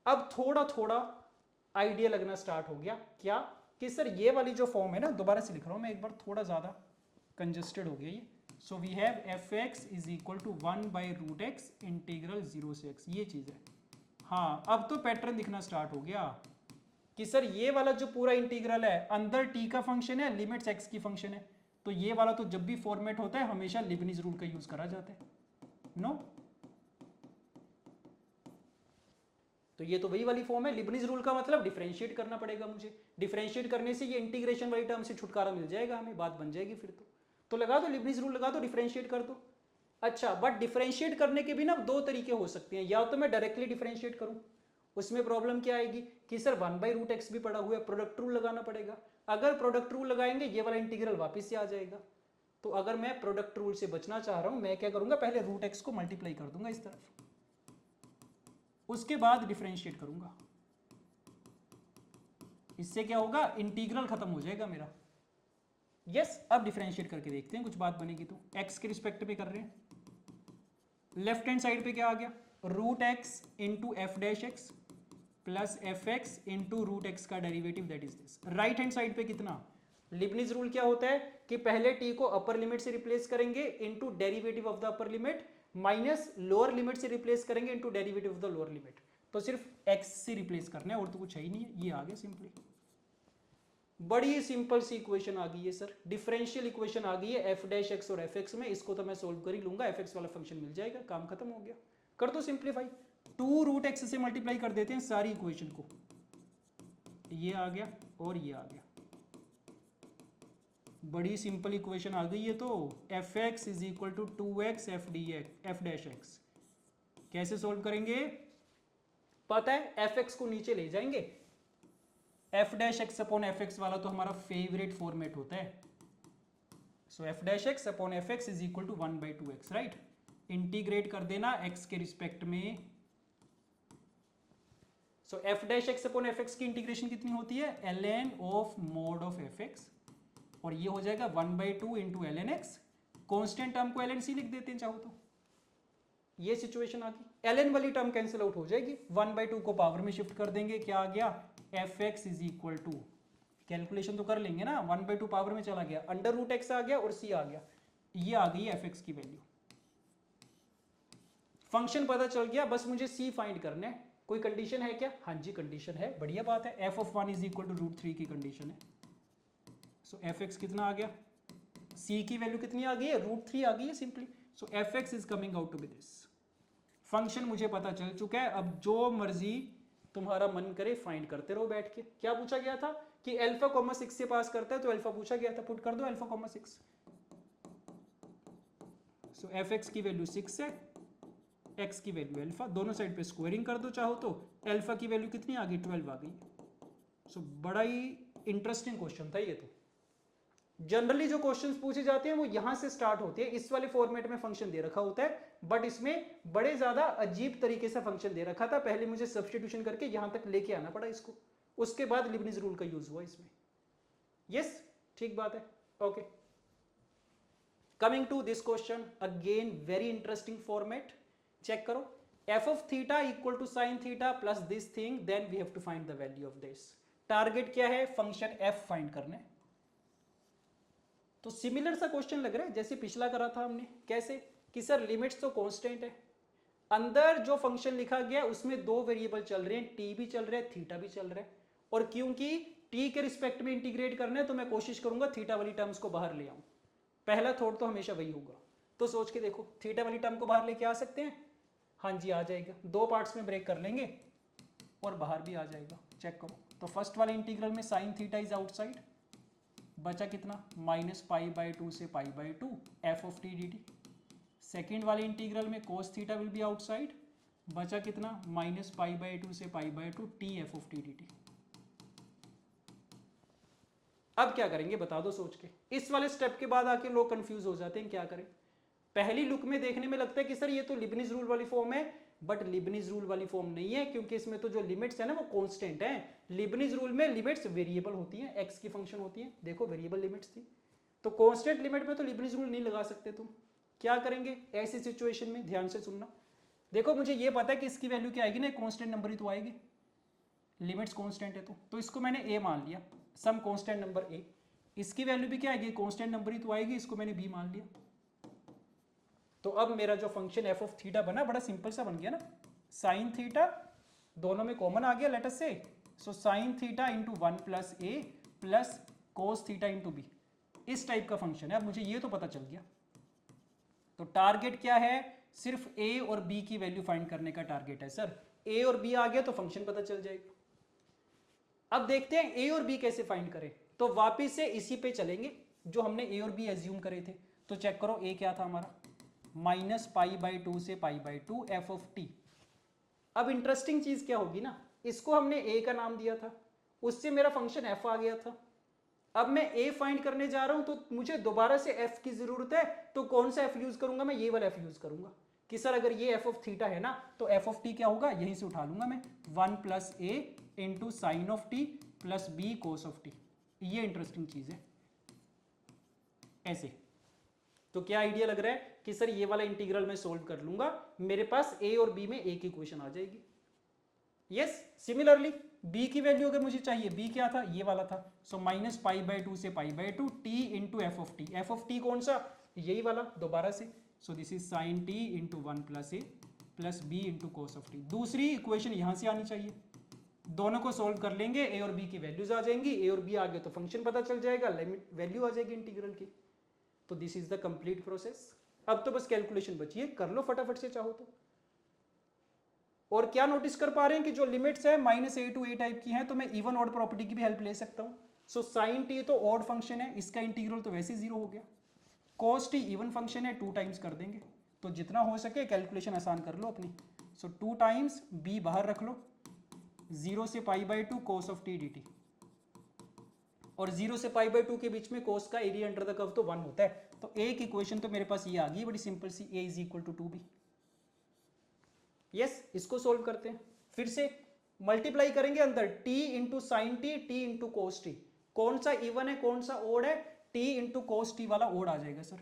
अब थोड़ा थोड़ा आइडिया लगना स्टार्ट हो गया, क्या कि सर ये वाली जो फॉर्म है ना, दोबारा से लिख रहा हूं मैं एक बार, थोड़ा ज्यादा कंजस्टेड हो गया ये। So we have F x is equal to 1/√x integral 0 से x, ये चीज है। हाँ, अब तो पैटर्न दिखना स्टार्ट हो गया कि सर ये वाला जो पूरा इंटीग्रल है अंदर t का फंक्शन है, लिमिट्स x की फंक्शन है। तो ये वाला तो जब भी फॉर्मेट होता है हमेशा लिबनिज रूल का यूज करा जाता है, नो तो ये तो वही वाली फॉर्म है। लिबनिज रूल का मतलब डिफरेंशिएट करना पड़ेगा मुझे, डिफरेंशिएट करने से ये इंटीग्रेशन वाली टर्म से छुटकारा मिल जाएगा हमें, बात बन जाएगी फिर तो लगा दो लिबनिज रूल, लगा दो, डिफरेंशिएट कर दो। अच्छा, बट डिफरेंशिएट करने के भी ना दो तरीके हो सकते हैं, या तो मैं डायरेक्टली डिफरेंशिएट करूं, उसमें प्रॉब्लम क्या आएगी कि सर 1/√x भी पड़ा हुआ है, प्रोडक्ट रूल लगाना पड़ेगा। अगर प्रोडक्ट रूल लगाएंगे ये वाला इंटीग्रल वापस से आ जाएगा। तो अगर मैं प्रोडक्ट रूल से बचना चाह रहा हूं, मैं क्या करूंगा, पहले √x को मल्टीप्लाई कर दूंगा इस तरफ, उसके बाद डिफरेंशिएट करूंगा। इससे क्या होगा, इंटीग्रल खत्म हो जाएगा मेरा। यस, अब डिफरेंशिएट करके देखते हैं कुछ बात बनेगी। तो x के रिस्पेक्ट पे कर रहे हैं, लेफ्ट हैंड साइड पे क्या आ गया, √x into f'(x) plus f(x) into √x का derivative, that is this. Right hand side पे कितना, लिबनिज रूल क्या होता है कि पहले t को अपर लिमिट से रिप्लेस करेंगे into derivative of the upper limit, minus lower limit से रिप्लेस करेंगे into derivative of the lower limit. तो सिर्फ x से रिप्लेस करना है और तो कुछ है ही नहीं है, ये आ गया सिंपली। बड़ी सिंपल सी इक्वेशन आ गई है सर, डिफरेंशियल इक्वेशन आ गई है एफ डैश एक्स और एफ एक्स में, इसको तो मैं सोल्व कर ही लूंगा, एफ एक्स वाला फंक्शन मिल जाएगा, काम खत्म हो गया। कर दो सिंप्लीफाई, 2 रूट एक्स से मल्टीप्लाई कर देते हैं सारी इक्वेशन को, ये आ गया और ये आ गया, बड़ी सिंपल इक्वेशन आ गई है। तो f x is equal to 2x f dash x. कैसे सोल्व करेंगे पता है, एफ एक्स को नीचे ले जाएंगे, f dash x upon f x वाला तो हमारा फेवरेट फॉर्मेट होता है। So f dash x upon f x is equal to 1/2x, right. Integrate कर देना एक्स के रिस्पेक्ट में। So f dash x upon f x की इंटीग्रेशन कितनी होती है, ln of mode of F x, और ये हो जाएगा 1/2 into ln x. Constant term को ln c लिख देते हैं चाहो तो, ये सिचुएशन आ गई। ln वाली टर्म कैंसिल आउट हो जाएगी, 1/2 को पावर में शिफ्ट कर देंगे, क्या आ गया, F x is equal to, calculation तो कर लेंगे ना, 1/2 पावर में चला गया, अंडर रूट एक्स आ गया और सी आ गया, ये आ गई एफ एक्स की वैल्यू। फंक्शन पता चल गया, बस मुझे सी फाइंड करना है। कोई कंडीशन है क्या, हाँ जी कंडीशन है, बढ़िया बात है, F of 1 is equal to √3 की कंडीशन है। सो एफ एक्स कितना आ गया, सी की वैल्यू कितनी आ गई है, √3 आ गई है simply. So F x is coming out to be this. Function मुझे पता चल चुका है, अब जो मर्जी तुम्हारा मन करे फाइंड करते रहो बैठ के। क्या पूछा गया था कि अल्फा कॉमा 6 से पास करता है, तो अल्फा पूछा गया था, पुट कर दो अल्फा कॉमा 6। सो एफ एक्स की वैल्यू 6 है, एक्स की वैल्यू अल्फा, दोनों साइड पे स्क्वायरिंग कर दो चाहो तो, अल्फा की वैल्यू कितनी आ गई, 12 आ गई। सो बड़ा ही इंटरेस्टिंग क्वेश्चन था ये। तो जनरली जो क्वेश्चंस पूछे जाते हैं वो यहां से स्टार्ट होते हैं, इस वाले फॉर्मेट में फंक्शन दे रखा होता है, बट इसमें बड़े ज्यादा अजीब तरीके से फंक्शन दे रखा था, पहले मुझे सब्स्टिट्यूशन करके यहां तक लेके आना पड़ा इसको, उसके बाद लिबनिज रूल का यूज हुआ इसमें। यस ठीक बात है, okay. Coming to this question, again very interesting format, check करो, f of theta equal to sine theta plus this thing, then we have to find the value of this. Target क्या है, function F find करना है। तो similar सा question लग रहा है जैसे पिछला करा था हमने, कैसे कि सर लिमिट्स तो कांस्टेंट है, अंदर जो फंक्शन लिखा गया उसमें दो वेरिएबल चल रहे हैं, टी भी चल रहा है थीटा भी चल रहा है, और क्योंकि टी के रिस्पेक्ट में इंटीग्रेट करना है तो मैं कोशिश करूंगा थीटा वाली टर्म्स को बाहर ले आऊं। पहला थॉट तो हमेशा वही होगा, तो सोच के देखो थीटा वाली टर्म को बाहर लेके आ सकते हैं, हाँ जी आ जाएगा, दो पार्ट्स में ब्रेक कर लेंगे और बाहर भी आ जाएगा। चेक करो, तो फर्स्ट वाले इंटीग्रल में साइन थीटा इज आउटसाइड, बचा कितना, -π/2 से π/2 f of t d t. Second वाले इंटीग्रल में cos theta will be outside, बचा कितना, -π/2 से π/2 t f of t d t. अब क्या करेंगे बता दो सोच के, इस वाले स्टेप के बाद आके लोग कंफ्यूज हो जाते हैं क्या करें। पहली लुक में देखने में लगता है कि सर ये तो लिबनिज रूल वाली फॉर्म है, बट लिबनिज रूल वाली फॉर्म नहीं है, क्योंकि इसमें तो जो लिमिट्स है ना वो कांस्टेंट है। लिबनिज रूल में लिमिट्स वेरिएबल होती हैं, एक्स की फंक्शन होती है, देखो वेरिएबल लिमिट्स थी, तो कांस्टेंट लिमिट में तो लिबनिज रूल नहीं लगा सकते तुम। क्या करेंगे ऐसी सिचुएशन में, ध्यान से सुनना, देखो मुझे ये पता है कि इसकी वैल्यू क्या आएगी ना, कांस्टेंट नंबर ही तो आएगी, लिमिट्स कांस्टेंट है तो इसको मैंने ए मान लिया, सम कांस्टेंट नंबर ए, इसकी वैल्यू भी क्या आएगी, कांस्टेंट नंबर ही तो आएगी, इसको मैंने बी मान लिया। तो अब मेरा जो फंक्शन एफ ऑफ थीटा बना बड़ा सिंपल सा बन गया ना, साइन थीटा दोनों में कॉमन आ गया लेट अस से, so sine theta into 1 plus a plus cos theta into b, इस टाइप का फंक्शन है। अब मुझे ये तो पता चल गया, तो टारगेट क्या है, सिर्फ ए और बी की वैल्यू फाइंड करने का टारगेट है सर। ए और बी आ गया तो फंक्शन पता चल जाएगा। अब देखते हैं ए और बी कैसे फाइंड करें, तो वापिस से इसी पे चलेंगे जो हमने ए और बी एज्यूम करे थे। तो चेक करो ए क्या था हमारा, -π/2 से π/2 एफ ऑफ टी। अब इंटरेस्टिंग चीज क्या होगी ना, इसको हमने ए का नाम दिया था, उससे मेरा फंक्शन एफ आ गया था। अब मैं ए फाइंड करने जा रहा हूं तो मुझे दोबारा से एफ की जरूरत है, तो कौन सा एफ यूज करूंगा, मैं ये वाला एफ यूज करूंगा कि सर अगर ये एफ ऑफ थीटा है ना तो एफ ऑफ टी क्या होगा, यहीं से उठा लूंगा मैं, 1 plus A into sine of T plus B cos of T. ये इंटरेस्टिंग चीज है ऐसे। तो क्या आइडिया लग रहा है कि सर ये वाला इंटीग्रल मैं सोल्व कर लूंगा, मेरे पास ए और बी में एक इक्वेशन आ जाएगी। यस सिमिलरली बी की वैल्यू अगर मुझे चाहिए, बी क्या था, ये वाला था, सो -π/2 से π/2 t into f of t. F of t कौन सा, यही वाला दोबारा से, so this is sine t into 1 plus a plus b into cos of t. दूसरी इक्वेशन यहां से आनी चाहिए, दोनों को सोल्व कर लेंगे, ए और बी की वैल्यूज आ जाएंगी, ए और बी आ गए तो फंक्शन पता चल जाएगा, लिमिट वैल्यू आ जाएगी इंटीग्रल की। तो this is the complete process. अब तो बस कैलकुलेशन बची है, कर लो फटाफट से चाहो तो। और क्या नोटिस कर पा रहे हैं कि जो लिमिट्स है -a टू a टाइप की हैं, तो मैं इवन ऑड प्रॉपर्टी की भी हेल्प ले सकता हूं। सो साइन टी तो ऑड फंक्शन है, इसका इंटीग्रल तो वैसे जीरो हो गया। कॉस टी इवन फंक्शन है, 2 टाइम्स कर देंगे। तो जितना हो सके कैलकुलेशन आसान कर लो अपनी। सो 2 टाइम्स b बाहर रख लो, 0 से π/2 cos ऑफ टी dt, और 0 से π/2 के बीच में cos का एरिया अंडर द कर्व तो 1 होता है। तो a की इक्वेशन तो मेरे पास ये आ गई, बड़ी सिंपल सी, a is equal to 2b। Yes, इसको सोल्व करते हैं। फिर से मल्टीप्लाई करेंगे अंदर, t into sine T, T into cos T. कौन सा इवन है कौन सा ओड है? t इंटू कोस टी वाला ओड आ जाएगा सर,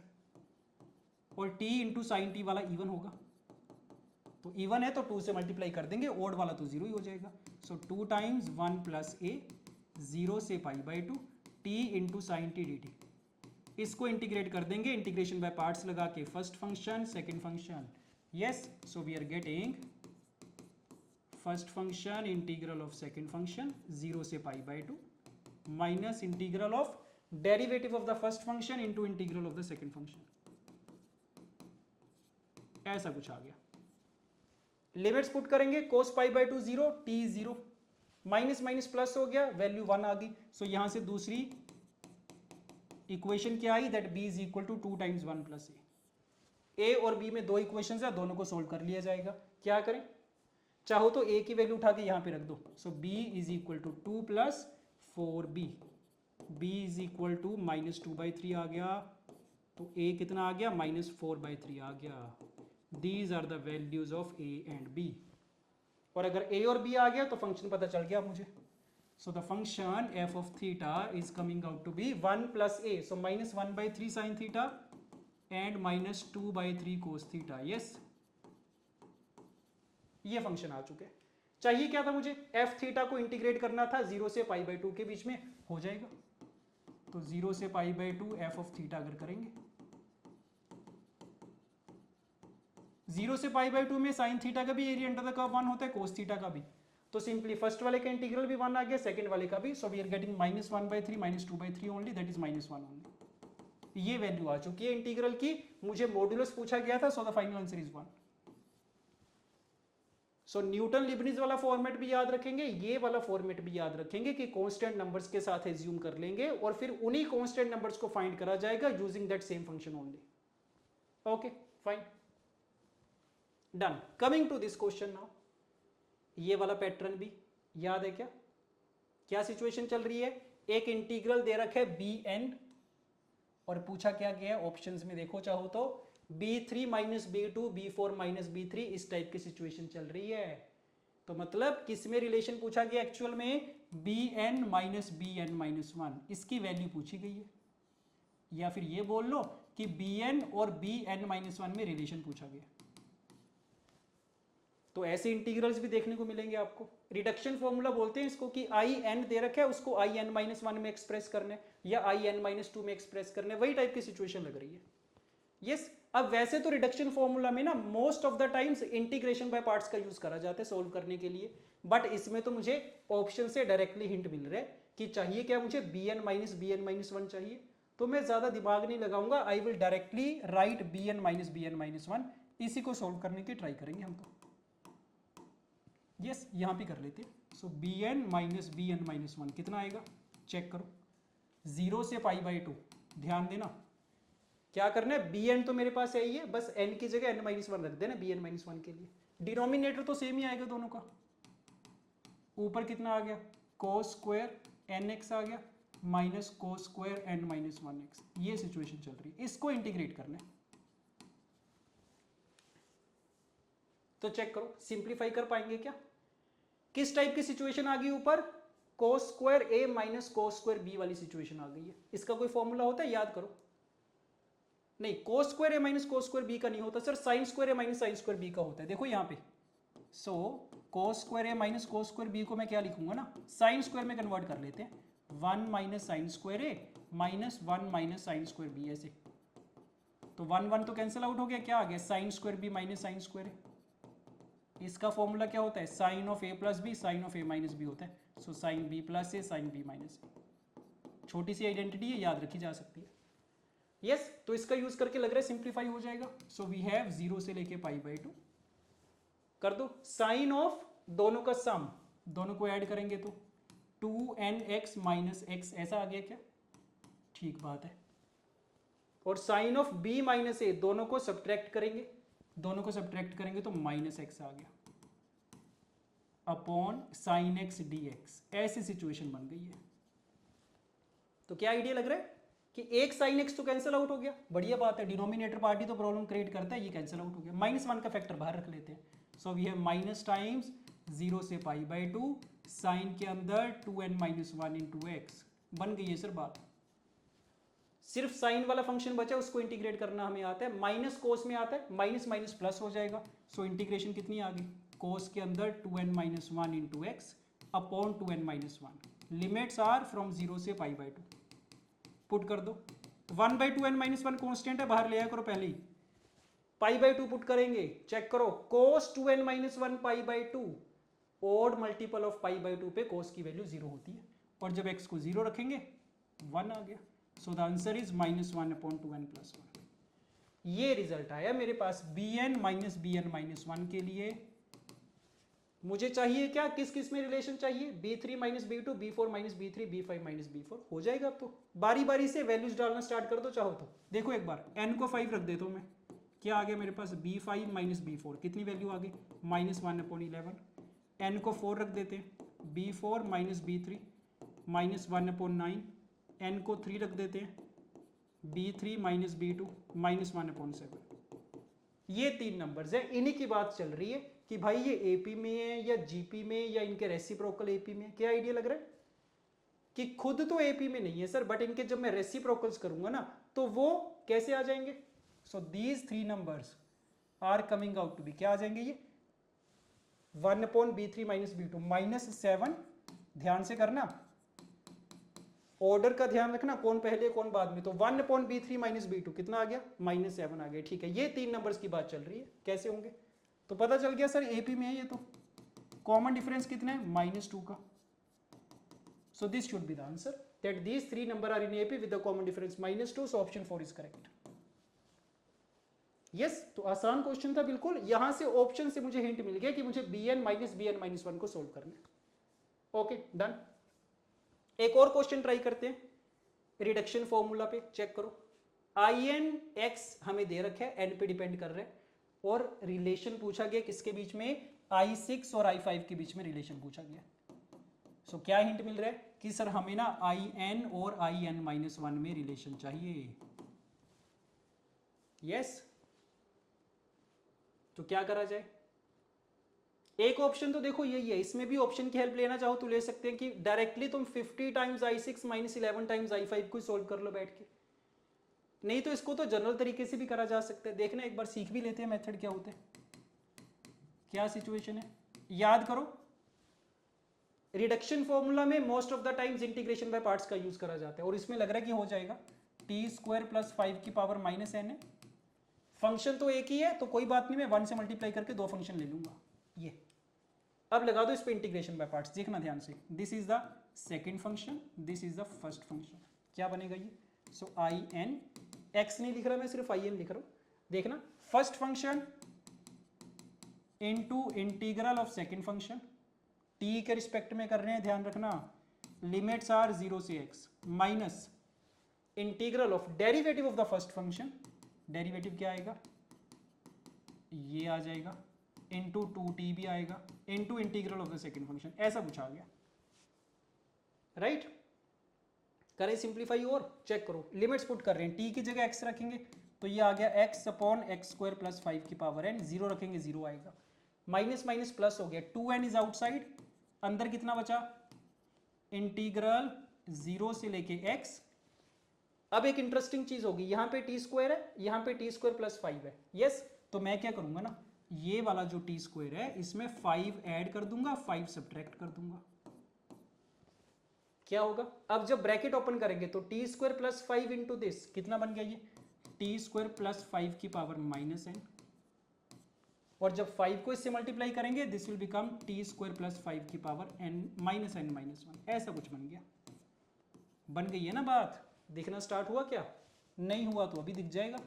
और t इंटू साइन टी वाला इवन होगा। तो इवन है तो 2 से मल्टीप्लाई कर देंगे, ओड वाला तो 0 ही हो जाएगा। सो 2 टाइम्स 1 प्लस a, 0 से π/2 t into sine T dt। इसको इंटीग्रेट कर देंगे, इंटीग्रेशन बाय पार्ट्स लगा के, first function second function. Yes, so we are getting first function integral of second function 0 से π/2 minus integral of derivative of the first function into integral of the second function। ऐसा कुछ आ गया। Limits put करेंगे, cos π/2 0, t 0, minus minus plus हो गया, value 1 आ गई। सो यहां से दूसरी इक्वेशन क्या आई, that b is equal to 2 times 1 plus a। A और बी में 2 इक्वेशंस है, दोनों को सोल्व कर लिया जाएगा। क्या करें, चाहो तो ए की वैल्यू उठा के यहां पे रख दो। So b is equal to 2 plus 4b, b is equal to -2/3 आ गया। तो a कितना आ गया, -4/3 आ गया। These are the values of a and b। और अगर a और b आ गया तो फंक्शन पता चल गया मुझे। So the function f of theta is coming out to be 1 plus a, so -1/3 sine theta and -2/3 cos theta. Yes, ये फंक्शन आ चुके। चाहिए क्या था मुझे, एफ थीटा को इंटीग्रेट करना था 0 से π/2 के बीच में, हो जाएगा। तो 0 से π/2 एफ ऑफ थीटा अगर करेंगे, 0 से π/2 में साइन थीटा का भी एरिया अंडर द कर्व 1 होता है, कोस थीटा का भी। तो सिंपली फर्स्ट वाले का इंटीग्रल भी 1 आ गया, सेकंड वाले का भी। So we are getting -1/3 -2/3 only, that is -1 only. ये वैल्यू आ चुकी है इंटीग्रल की। मुझे मॉड्यूलस पूछा गया था, so the final answer is 1। So Newton Leibniz वाला फॉर्मेट भी याद रखेंगे, ये वाला फॉर्मेट भी याद रखेंगे कि कांस्टेंट नंबर्स के साथ एज्यूम कर लेंगे और फिर उन्हीं कांस्टेंट नंबर्स को फाइंड करा जाएगा using that same function only. Okay fine, done. Coming to this question now, ये वाला पैटर्न भी याद है क्या? क्या सिचुएशन चल रही है, एक इंटीग्रल दे रखा है bn और पूछा क्या गया है, ऑप्शंस में देखो चाहो तो b3 minus b2 b4 minus b3, इस टाइप की सिचुएशन चल रही है। तो मतलब किस में रिलेशन पूछा गया एक्चुअल में, bn माइनस bn माइनस 1, इसकी वैल्यू पूछी गई है। या फिर ये बोल लो कि bn और bn माइनस 1 में रिलेशन पूछा गया। तो ऐसे इंटीग्रल्स भी देखने को मिलेंगे आपको। रिडक्शन फॉर्मूला बोलते हैं इसको कि आई एन दे रखा है, उसको आई एन माइनस 1 में एक्सप्रेस करने या आई एन माइनस 2 में एक्सप्रेस करने, वही टाइप की सिचुएशन लग रही है। यस, अब वैसे तो रिडक्शन फॉर्मूला में ना most of the times integration by parts का यूज करा जाता है सोल्व करने के लिए, बट इसमें तो मुझे ऑप्शन से डायरेक्टली हिंट मिल रहा है कि चाहिए क्या मुझे, bn माइनस 1 चाहिए। तो मैं ज्यादा दिमाग नहीं लगाऊंगा, I will directly right bn minus 1, इसी को सोल्व करने की ट्राई करेंगे हम तो। यस, यहां पे कर लेते हैं। सो bn माइनस 1 कितना आएगा, चेक करो। 0 से π/2, ध्यान देना क्या करना है, bn तो मेरे पास है ही है, बस n की जगह n-1 रख देना bn माइनस 1 के लिए। डिनोमिनेटर तो सेम ही आएगा दोनों का। ऊपर कितना आ गया, cos स्क्वायर nx आ गया minus cos square n minus 1x। ये सिचुएशन चल रही है, इसको इंटीग्रेट करना है। तो चेक करो सिंप्लीफाई कर पाएंगे क्या। किस टाइप की सिचुएशन आ गई ऊपर, cos square a minus cos square b वाली सिचुएशन आ गई है। इसका कोई फॉर्मूला होता है, याद करो। नहीं, cos square a minus cos square b का नहीं होता sir, sin square a minus sin square b का होता है। देखो यहाँ पे, सो cos square a minus cos square b को मैं क्या लिखूंगा ना, sin स्क्वायर में कन्वर्ट कर लेते हैं। 1 minus sine square a minus 1 minus sine square b, ऐसे। तो 1 1 तो कैंसिल आउट हो गया, क्या आ गया, sin square b minus sine square a। इसका फॉर्मूला क्या होता है, sine of A plus B sine of A minus B होता है। So sine B plus A sine B minus A, छोटी सी आइडेंटिटी है, याद रखी जा सकती है। यस तो इसका यूज करके लग रहा है सिंप्लीफाई हो जाएगा। सो वी हैव 0 से लेके π/2 कर दो, साइन ऑफ दोनों का सम, दोनों को ऐड करेंगे तो 2nx माइनस एक्स, ऐसा आ गया क्या, ठीक बात है। और साइन ऑफ b माइनस ए, दोनों को सब्ट्रैक्ट करेंगे, दोनों को सब्ट्रैक्ट करेंगे तो माइनस एक्स आ गया upon sine x d x, ऐसी सिचुएशन बन गई है। तो क्या आइडिया लग रहा है कि एक साइन एक्स तो कैंसिल आउट हो गया, बढ़िया बात है, डिनोमिनेटर पार्टी तो प्रॉब्लम क्रिएट करता है, ये कैंसिल आउट हो गया, -1 का फैक्टर बाहर रख लेते हैं। So we have minus times 0 से π/2 साइन के अंदर 2n-1 इंटू एक्स, बन गई है सर बात। सिर्फ साइन वाला फंक्शन बचा, उसको इंटीग्रेट करना हमें आता है, माइनस कोस में आता है, माइनस माइनस प्लस हो जाएगा। सो इंटीग्रेशन कितनी आ गई, कोस के अंदर 2n-1 into x upon 2n-1, limits are from 0 से π/2, पुट कर दो, 1/2n-1 कॉन्स्टेंट है, बाहर ले आया करो पहले ही, π/2 पुट करेंगे, चेक करो, cos 2n-1 π/2, odd multiple of π/2 पे cos की वैल्यू 0 होती है, और जब x को 0 रखेंगे 1 आ गया। So the answer is -1/2n+1। ये रिजल्ट आया मेरे पास bn माइनस bn-1 के लिए। मुझे चाहिए क्या, किस किस में रिलेशन चाहिए, b3 minus b2, b4 minus b3, b5 minus b4, हो जाएगा। अब तो बारी बारी से वैल्यूज डालना स्टार्ट कर दो चाहो तो। देखो एक बार n को 5 रख देता हूँ मैं, क्या आ गया मेरे पास, b5 माइनस b4, कितनी वैल्यू आ गई, -1/11। n को 4 रख देते हैं, b4 माइनस b3 -1/9। n को 3 रख देते हैं, b3 माइनस b2 -1/7। ये 3 नंबर्स है, इन्हीं की बात चल रही है कि भाई ये एपी में है या जीपी में या इनके रेसिप्रोकल एपी में। क्या आइडिया लग रहा है कि खुद तो एपी में नहीं है सर, बट इनके जब मैं रेसिप्रोकल्स करूंगा ना तो वो कैसे आ जाएंगे। So these 3 numbers are coming out to be, क्या आ जाएंगे ये, 1/b3 माइनस b2 -7। ध्यान से करना, ऑर्डर का ध्यान रखना, कौन पहले कौन बाद में। तो 1/b3 माइनस b2 कितना आ गया, -7 आ गया, ठीक है। ये 3 नंबर्स की बात चल रही है, कैसे होंगे, तो पता चल गया सर एपी में है ये। तो कॉमन डिफरेंस कितना है, -2 का। So this should be the answer, that these 3 number are in AP with the common difference -2। So option 4 is correct. Yes तो आसान क्वेश्चन था बिल्कुल, यहां से ऑप्शन से मुझे हिंट मिल गया कि मुझे bn माइनस bn-1 को सोल्व करना है। Okay done. एक और क्वेश्चन ट्राई करते हैं, रिडक्शन फॉर्मूला पे चेक करो। in x हमें दे रखा है, n पे डिपेंड कर रहा है, और रिलेशन पूछा गया किसके बीच में, i6 और i5 के बीच में रिलेशन पूछा गया। सो क्या हिंट मिल रहा है कि सर हमें ना in और in-1 में रिलेशन चाहिए। यस तो क्या करा जाए, एक ऑप्शन तो देखो यही है, इसमें भी ऑप्शन की हेल्प लेना चाहो तो ले सकते हैं कि डायरेक्टली तुम 50 times i6 minus 11 times i5 को सोल्व कर लो बैठ के, नहीं तो इसको तो जनरल तरीके से भी करा जा सकता है। देखना एक बार सीख भी लेते हैं मेथड क्या होते हैं, क्या सिचुएशन है, याद करो। रिडक्शन फॉर्मूला में most of the times integration by parts का यूज करा जाता है, और इसमें लग रहा है कि हो जाएगा t² + 5 की पावर -n है। फंक्शन तो एक ही है तो कोई बात नहीं, मैं 1 से मल्टीप्लाई करके 2 फंक्शन ले लूंगा। ये अब लगा दो इस पे इंटीग्रेशन बाय पार्ट्स, देखना ध्यान से, this is the second function, this is the first function, क्या बनेगा ये। सो in x नहीं लिख रहा मैं, सिर्फ in लिख रहा हूं। देखना first function into integral of second function, t के रिस्पेक्ट में कर रहे हैं, ध्यान रखना, लिमिट्स आर 0 से x minus integral of derivative of the first function, derivative क्या आएगा, ये आ जाएगा, इनटू 2t भी आएगा, into integral of the second function, ऐसा कुछ आ गया। राइट करें सिंप्लीफाई और चेक करो, लिमिट्स पुट कर रहे हैं, t की जगह x रखेंगे तो ये आ गया x/x² + 5 की पावर n, 0 रखेंगे 0 आएगा, माइनस माइनस प्लस हो गया, 2n इज आउटसाइड, अंदर कितना बचा, इंटीग्रल 0 से लेके x। अब एक इंटरेस्टिंग चीज होगी, यहां पे t² है, यहां पे t² + 5 है। यस तो मैं क्या करूंगा ना, ये वाला जो t² है इसमें 5 ऐड कर दूंगा, 5 सब्ट्रैक्ट कर दूंगा, क्या होगा। अब जब ब्रैकेट ओपन करेंगे तो t² + 5 इंटू दिस कितना बन गया, ये t² + 5 की पावर -n और जब 5 को इससे मल्टीप्लाई करेंगे this will become T square plus 5 की power n minus n minus 1, ऐसा कुछ बन गया। बन गई है ना बात? दिखना स्टार्ट हुआ क्या? नहीं हुआ तो अभी दिख जाएगा।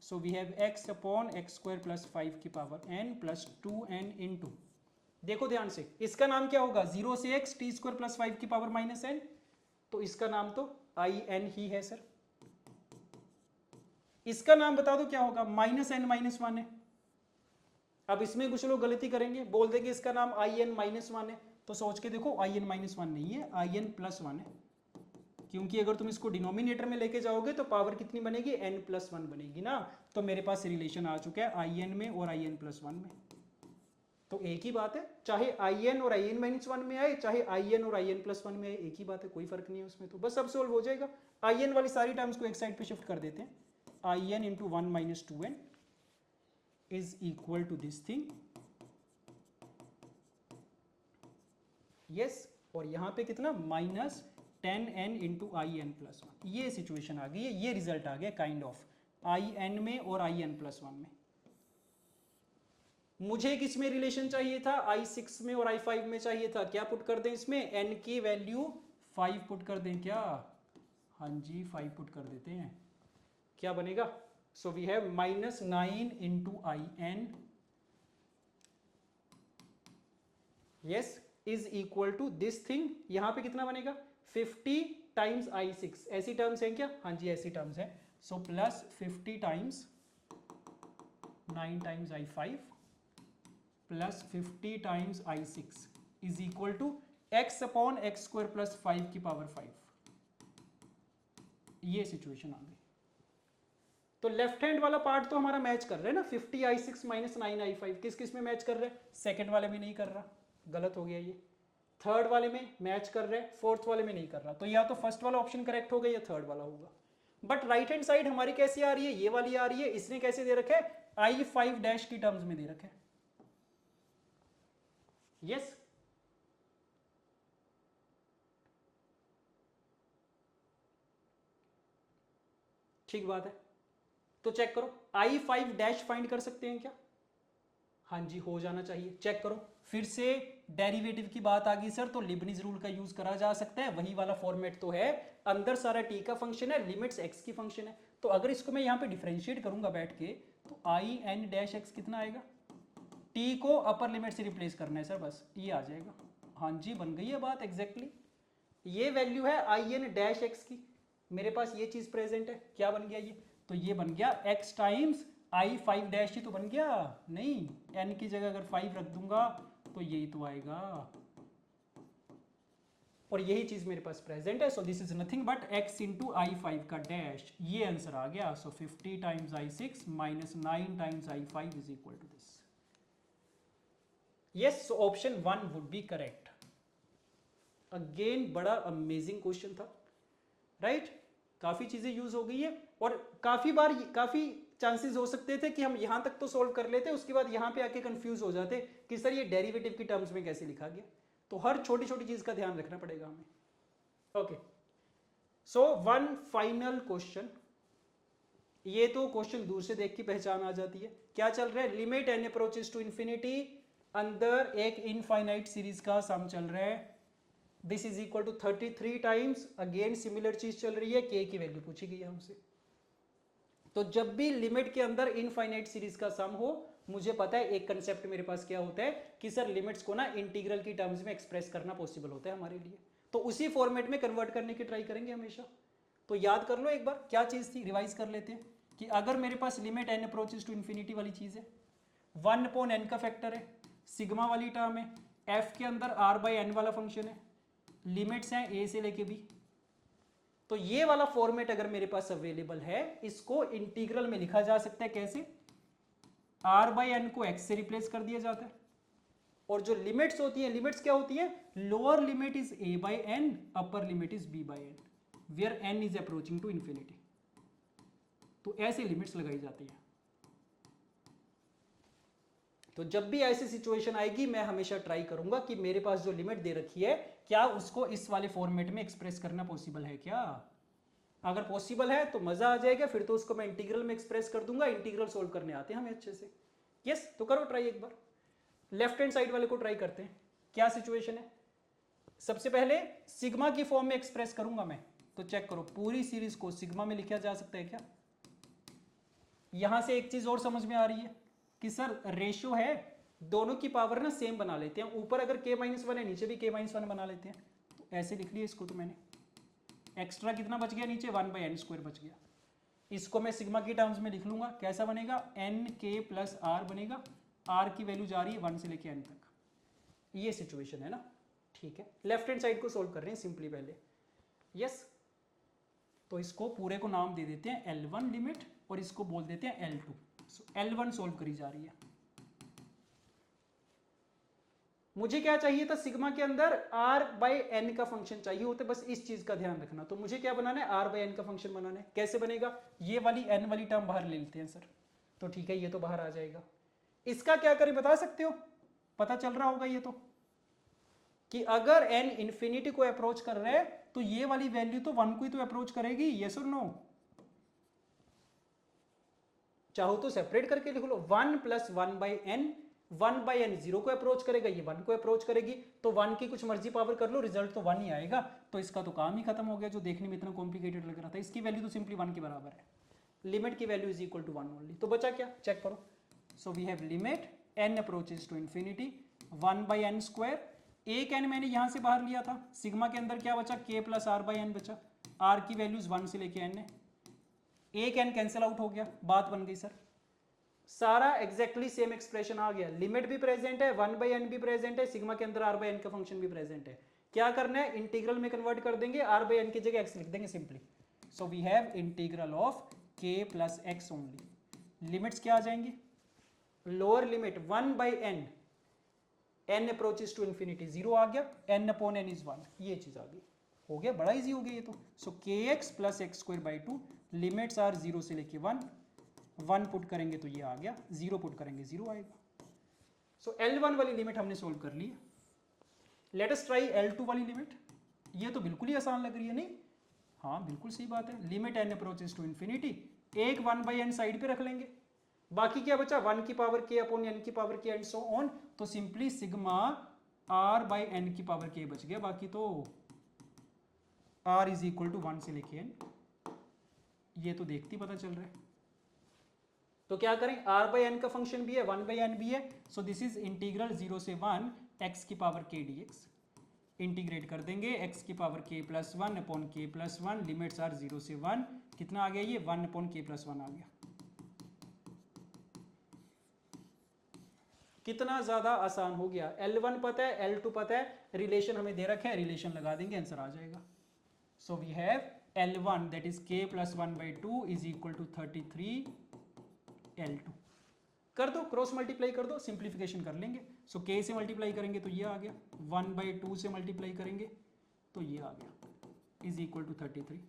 So we have x upon x square plus 5 की power n plus 2n into, देखो ध्यान से, इसका नाम क्या होगा? 0 से x टी स्क्वायर प्लस 5 की पावर माइनस n, तो इसका नाम तो आई n ही है सर। इसका नाम बता दो क्या होगा? माइनस n माइनस 1 है। अब इसमें कुछ लोग गलती करेंगे, बोल देंगे इसका नाम आई एन माइनस 1 है, तो सोच के देखो आई एन माइनस 1 नहीं है, आई एन प्लस 1 है, क्योंकि अगर तुम इसको डिनोमिनेटर में लेके जाओगे तो पावर कितनी बनेगी? n प्लस 1 बनेगी ना। तो मेरे पास रिलेशन आ चुका है आई एन में और आई एन प्लस 1 में, तो एक ही बात है, चाहे आई एन और आई एन माइनस 1 में आए, चाहे आई एन और आई एन प्लस 1 में आए, एक ही बात है, कोई फर्क नहीं है उसमें। तो बस अब सोल्व हो जाएगा। आई एन वाली सारी टर्म्स को एक साइड पे शिफ्ट कर देते हैं, I n into 1 minus 2n is equal to this thing, yes, और यहां पे कितना? Minus 10n into I n plus 1। ये सिचुएशन आ गई है, ये रिजल्ट आ गया काइंड ऑफ आई एन में और आई एन प्लस 1 में। मुझे किस में रिलेशन चाहिए था? i6 में और i5 में चाहिए था। क्या पुट कर दें इसमें? n की वैल्यू 5 पुट कर दें क्या? हाँ जी 5 पुट कर देते हैं, क्या बनेगा? So we have minus 9 into I n, yes, is equal to this thing, यहां पे कितना बनेगा? 50 टाइम्स i6। ऐसी टर्म्स हैं क्या? हाँ जी ऐसी टर्म्स हैं। So plus 50 times 9 times i5 plus 50 times i6 is equal to x upon x square plus 5 की पावर 5। ये सिचुएशन आ गई। तो लेफ्ट हैंड वाला पार्ट तो हमारा मैच कर रहा है ना, 50 i6 माइनस 9 i5 किस किस में मैच कर रहा है? सेकंड वाले में नहीं कर रहा, गलत हो गया ये। थर्ड वाले में मैच कर रहा है, फोर्थ वाले में नहीं कर रहा। तो या तो फर्स्ट वाला ऑप्शन करेक्ट होगा या थर्ड वाला होगा। बट राइट हैंड साइड हमारी कैसी आ रही है? ये वाली आ रही है। इसने कैसे दे रखा है? i5 डैश की टर्म्स में दे रखा है, यस। ठीक बात है, तो चेक करो i5 डैश फाइंड कर सकते हैं क्या? हाँ जी हो जाना चाहिए। चेक करो, फिर से डेरिवेटिव की बात आ गई सर, तो लिबनिज रूल का यूज करा जा सकता है। वही वाला फॉर्मेट तो है, अंदर सारा t का फंक्शन है, लिमिट्स x की फंक्शन है। तो अगर इसको मैं यहाँ पे डिफरेंशिएट करूंगा बैठ के, तो आई एन डैश एक्स कितना आएगा? t को अपर लिमिट से रिप्लेस करना है सर, बस ये आ जाएगा। हाँ जी बन गई है बात एग्जैक्टली। ये वैल्यू है आई एन डैश एक्स की, मेरे पास ये चीज प्रेजेंट है। क्या बन गया ये? तो ये बन गया x टाइम्स i5 डैश ही तो बन गया। नहीं, n की जगह अगर 5 रख दूंगा तो यही तो आएगा, और यही चीज मेरे पास प्रेजेंट है। So this is nothing but x into i5 का डैश, ये आंसर आ गया। So 50 times i6 minus 9 times i5 is equal to this. Yes, so option 1 would be correct. Again बड़ा अमेजिंग क्वेश्चन था, राइट? काफी चीजें use हो गई है, और काफी बार काफी चांसेस हो सकते थे कि हम यहां तक तो सॉल्व कर लेते, उसके बाद यहां पे आके कंफ्यूज हो जाते कि सर ये डेरिवेटिव की टर्म्स में कैसे लिखा गया। तो हर छोटी छोटी चीज का ध्यान रखना पड़ेगा हमें। Okay, so one final question. ये तो क्वेश्चन दूर से देख के पहचान आ जाती है। क्या चल रहा है? Limit n approaches to infinity, अंदर एक इनफाइनाइट सीरीज का सम चल रहा है। This is equal to 33 times, again similar चीज चल रही है, के की वैल्यू पूछी गई है हमसे। तो जब भी लिमिट के अंदर इनफाइनाइट सीरीज का सम हो, मुझे पता है एक कंसेप्ट मेरे पास क्या होता है कि सर लिमिट्स को ना इंटीग्रल की टर्म्स में एक्सप्रेस करना पॉसिबल होता है हमारे लिए। तो उसी फॉर्मेट में कन्वर्ट करने की ट्राई करेंगे हमेशा। तो याद कर लो एक बार क्या चीज थी, रिवाइज कर लेते हैं कि अगर मेरे पास limit n approaches to infinity वाली चीज है, 1 अपॉन एन का फैक्टर है, सिग्मा वाली टर्म है, एफ के अंदर आर बाई एन वाला फंक्शन है, लिमिट्स हैं ए से लेके बी। तो ये वाला फॉर्मेट अगर मेरे पास अवेलेबल है, इसको इंटीग्रल में लिखा जा सकता है कैसे? आर बाई एन को एक्स से रिप्लेस कर दिया जाता है, और जो लिमिट्स होती हैं, लिमिट्स क्या होती है? Lower limit is A by N, upper limit is B by N, where N is approaching to infinity. तो ऐसे लिमिट्स लगाई जाती है। तो जब भी ऐसी सिचुएशन आएगी, मैं हमेशा ट्राई करूंगा कि मेरे पास जो लिमिट दे रखी है, क्या उसको इस वाले फॉर्मेट में एक्सप्रेस करना पॉसिबल है क्या? अगर पॉसिबल है तो मजा आ जाएगा, फिर तो उसको मैं इंटीग्रल में एक्सप्रेस कर दूंगा। इंटीग्रल सोल्व करने आते हैं हमें अच्छे से। यस, तो करो ट्राई एक बार। लेफ्ट हैंड साइड वाले को ट्राई करते हैं, क्या सिचुएशन है। सबसे पहले सिग्मा की फॉर्म में एक्सप्रेस करूंगा मैं, तो चेक करो पूरी सीरीज को सिग्मा में लिखा जा सकता है क्या। यहां से एक चीज और समझ में आ रही है कि सर रेशियो है, दोनों की पावर ना सेम बना लेते हैं, ऊपर अगर k-1 है नीचे भी k-1 बना लेते हैं। तो ऐसे लिख लिया इसको, तो मैंने एक्स्ट्रा कितना बच गया नीचे, 1/n² बच गया। इसको मैं सिग्मा की टर्म्स में लिख लूंगा, कैसा बनेगा, nk + r बनेगा। r की वैल्यू जा रही है 1 से लेके n तक। ये सिचुएशन है ना, ठीक है। लेफ्ट हैंड साइड को सोल्व कर रहे हैं सिंपली पहले, यस। तो इसको पूरे को नाम दे देते हैं L1 लिमिट और इसको बोल देते हैं L2। सो L1 सोल्व करी जा रही है। मुझे क्या चाहिए था, सिग्मा के अंदर r/n का फंक्शन चाहिए होता है, बस इस चीज का ध्यान रखना। तो मुझे क्या बनाना है, r/n का फंक्शन बनाना है। कैसे बनेगा, ये वाली n वाली टर्म बाहर ले लेते हैं सर, तो ठीक है ये तो बाहर आ जाएगा। इसका क्या करें बता सकते हो, पता चल रहा होगा ये तो, कि अगर n इंफिनिटी को अप्रोच कर रहा है तो ये वाली वैल्यू तो 1 को ही तो अप्रोच करेगी, यस और नो। चाहो तो सेपरेट करके लिख लो, 1 + 1/n, 1/n 0 को अप्रोच करेगा, ये 1 को अप्रोच करेगी, तो 1 की कुछ मर्जी पावर कर लो, रिजल्ट तो 1 ही आएगा। तो इसका तो काम ही खत्म हो गया, जो देखने में इतना कॉम्प्लिकेटेड लग रहा था। इसकी वैल्यू तो सिंपली 1 के बराबर है, लिमिट की value is equal to 1 only. तो बचा क्या, चेक करो। So we have limit n approaches to infinity 1/n²। एक n मैंने यहां से बाहर लिया था, सिग्मा के अंदर क्या बचा, k + r/n बचा। r की वैल्यूज 1 से लेके n है, एक n कैंसिल आउट हो गया, बात बन गई सर। सारा एग्जैक्टली सेम एक्सप्रेशन आ गया, लिमिट भी प्रेजेंट है, 1/n भी प्रेजेंट है, सिग्मा के अंदर r/n का फंक्शन भी प्रेजेंट है। क्या करना है, इंटीग्रल में कन्वर्ट कर देंगे, r/n की जगह x लिख देंगे simply. So we have integral of k + x only. Limits क्या आ जाएंगी, lower limit 1/n, n approaches to infinity 0 आ गया, n/n इज 1, ये चीज आ गई। हो गया, बड़ा इजी हो गया ये तो। सो kx + x²/2, लिमिट्स आर 0 से लेके 1, 1 पुट करेंगे तो ये आ गया, 0 पुट करेंगे 0 आएगा। सो L1 वाली लिमिट हमने सोल्व कर ली। लेट अस ट्राई L2 वाली लिमिट। ये तो बिल्कुल ही आसान लग रही है, नहीं, हाँ बिल्कुल सही बात है। Limit n approaches to infinity, एक 1/n साइड पे रख लेंगे, बाकी क्या बचा, 1 की पावर k/n की power k and so on. तो सिंपली सिग्मा r/n की पावर k बच गया, बाकी तो r इज इक्वल टू 1 से लेके n, ये तो देखती पता चल रहा है। तो क्या करें, r/n का फंक्शन भी है, 1/n भी है। सो दिस इज इंटीग्रल 0 से 1 x की पावर k dx। इंटीग्रेट कर देंगे, x की power k + 1/k + 1, limits are 0 से 1, कितना आ गया ये, 1/k + 1 आ गया। कितना ज्यादा आसान हो गया। L1 पता है, L2 पता है, रिलेशन हमें दे रखे हैं, रिलेशन लगा देंगे, आंसर आ जाएगा। So we have L1 that is k + 1/2 is equal to 33 L2। कर दो, क्रॉस मल्टीप्लाई कर दो, सिंप्लीफिकेशन कर लेंगे। सो k से मल्टीप्लाई करेंगे तो ये आ गया, 1/2 से मल्टीप्लाई करेंगे तो ये आ गया, इज इक्वल टू 33।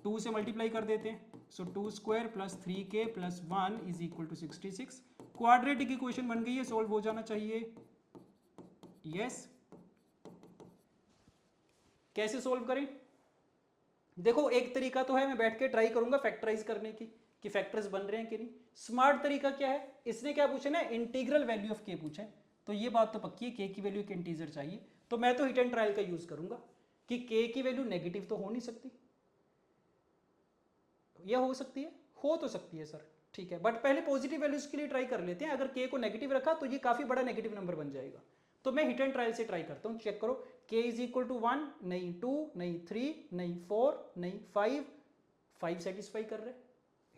2 से मल्टीप्लाई कर देते हैं, so 2² + 3k + 1 is equal to 66। Quadratic equation बन गई है, सॉल्व हो जाना चाहिए, यस। कैसे सॉल्व करें, देखो एक तरीका तो है, मैं बैठ के ट्राई करूंगा फैक्टराइज करने की, कि फैक्टर्स बन रहे हैं कि नहीं। स्मार्ट तरीका क्या है, इसने क्या पूछा ना, इंटीग्रल वैल्यू ऑफ k पूछा है, तो ये बात तो पक्की है, k की वैल्यू एक इंटीजर चाहिए। तो मैं तो हिट एंड ट्रायल का यूज करूंगा, कि k की वैल्यू नेगेटिव तो हो नहीं सकती, या हो सकती है, हो तो सकती है सर, ठीक है, बट पहले पॉजिटिव वैल्यूज के लिए ट्राई कर लेते हैं। अगर k को नेगेटिव रखा तो ये काफी बड़ा नेगेटिव नंबर बन जाएगा। तो मैं हिट एंड ट्रायल से ट्राई करता हूं, चेक करो, k इज इक्वल टू 1, नहीं 2, नहीं 3, नहीं 4, नहीं 5 सेटिस्फाई कर रहे,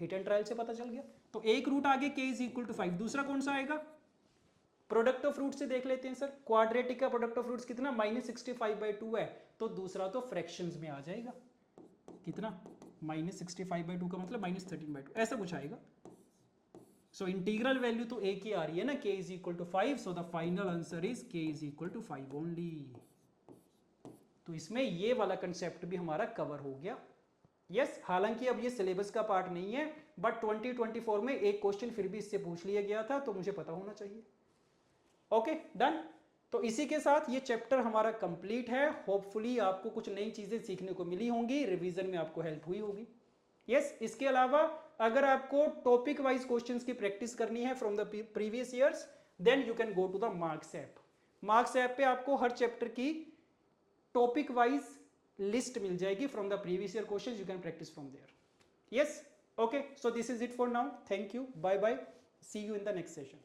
हिट एंड ट्रायल से पता चल गया। तो एक रूट आगे k इज इक्वल टू 5, दूसरा कौन सा आएगा, प्रोडक्ट ऑफ रूट से देख लेते हैं सर। क्वाड्रेटिक का प्रोडक्ट ऑफ रूट्स कितना, -65/2 है, तो दूसरा तो फ्रैक्शंस में आ जाएगा, कितना, -65/2 का मतलब -13/2, ऐसा कुछ आएगा। सो इंटीग्रल वैल्यू तो एक ही आ रही है ना, k is equal to 5, so the final answer is k is equal to 5 only. तो इसमें ये वाला कंसेप्ट भी हमारा कवर हो गया, यस। हालांकि अब ये सिलेबस का पार्ट नहीं है, बट 2024 में एक क्वेश्चन फिर भी इससे पूछ लिया गया था, तो मुझे पता होना चाहिए। Okay done. तो इसी के साथ ये चैप्टर हमारा कंप्लीट है। होपफुली आपको कुछ नई चीजें सीखने को मिली होंगी, रिवीजन में आपको हेल्प हुई होगी, यस इसके अलावा अगर आपको टॉपिक वाइज क्वेश्चंस की प्रैक्टिस करनी है from the previous years, then you can go to the Marks app. Marks app पे आपको हर चैप्टर की टॉपिक वाइज लिस्ट मिल जाएगी from the previous year questions, you can practice from there. Yes, okay, so this is it for now. Thank you, bye bye, see you in the next session.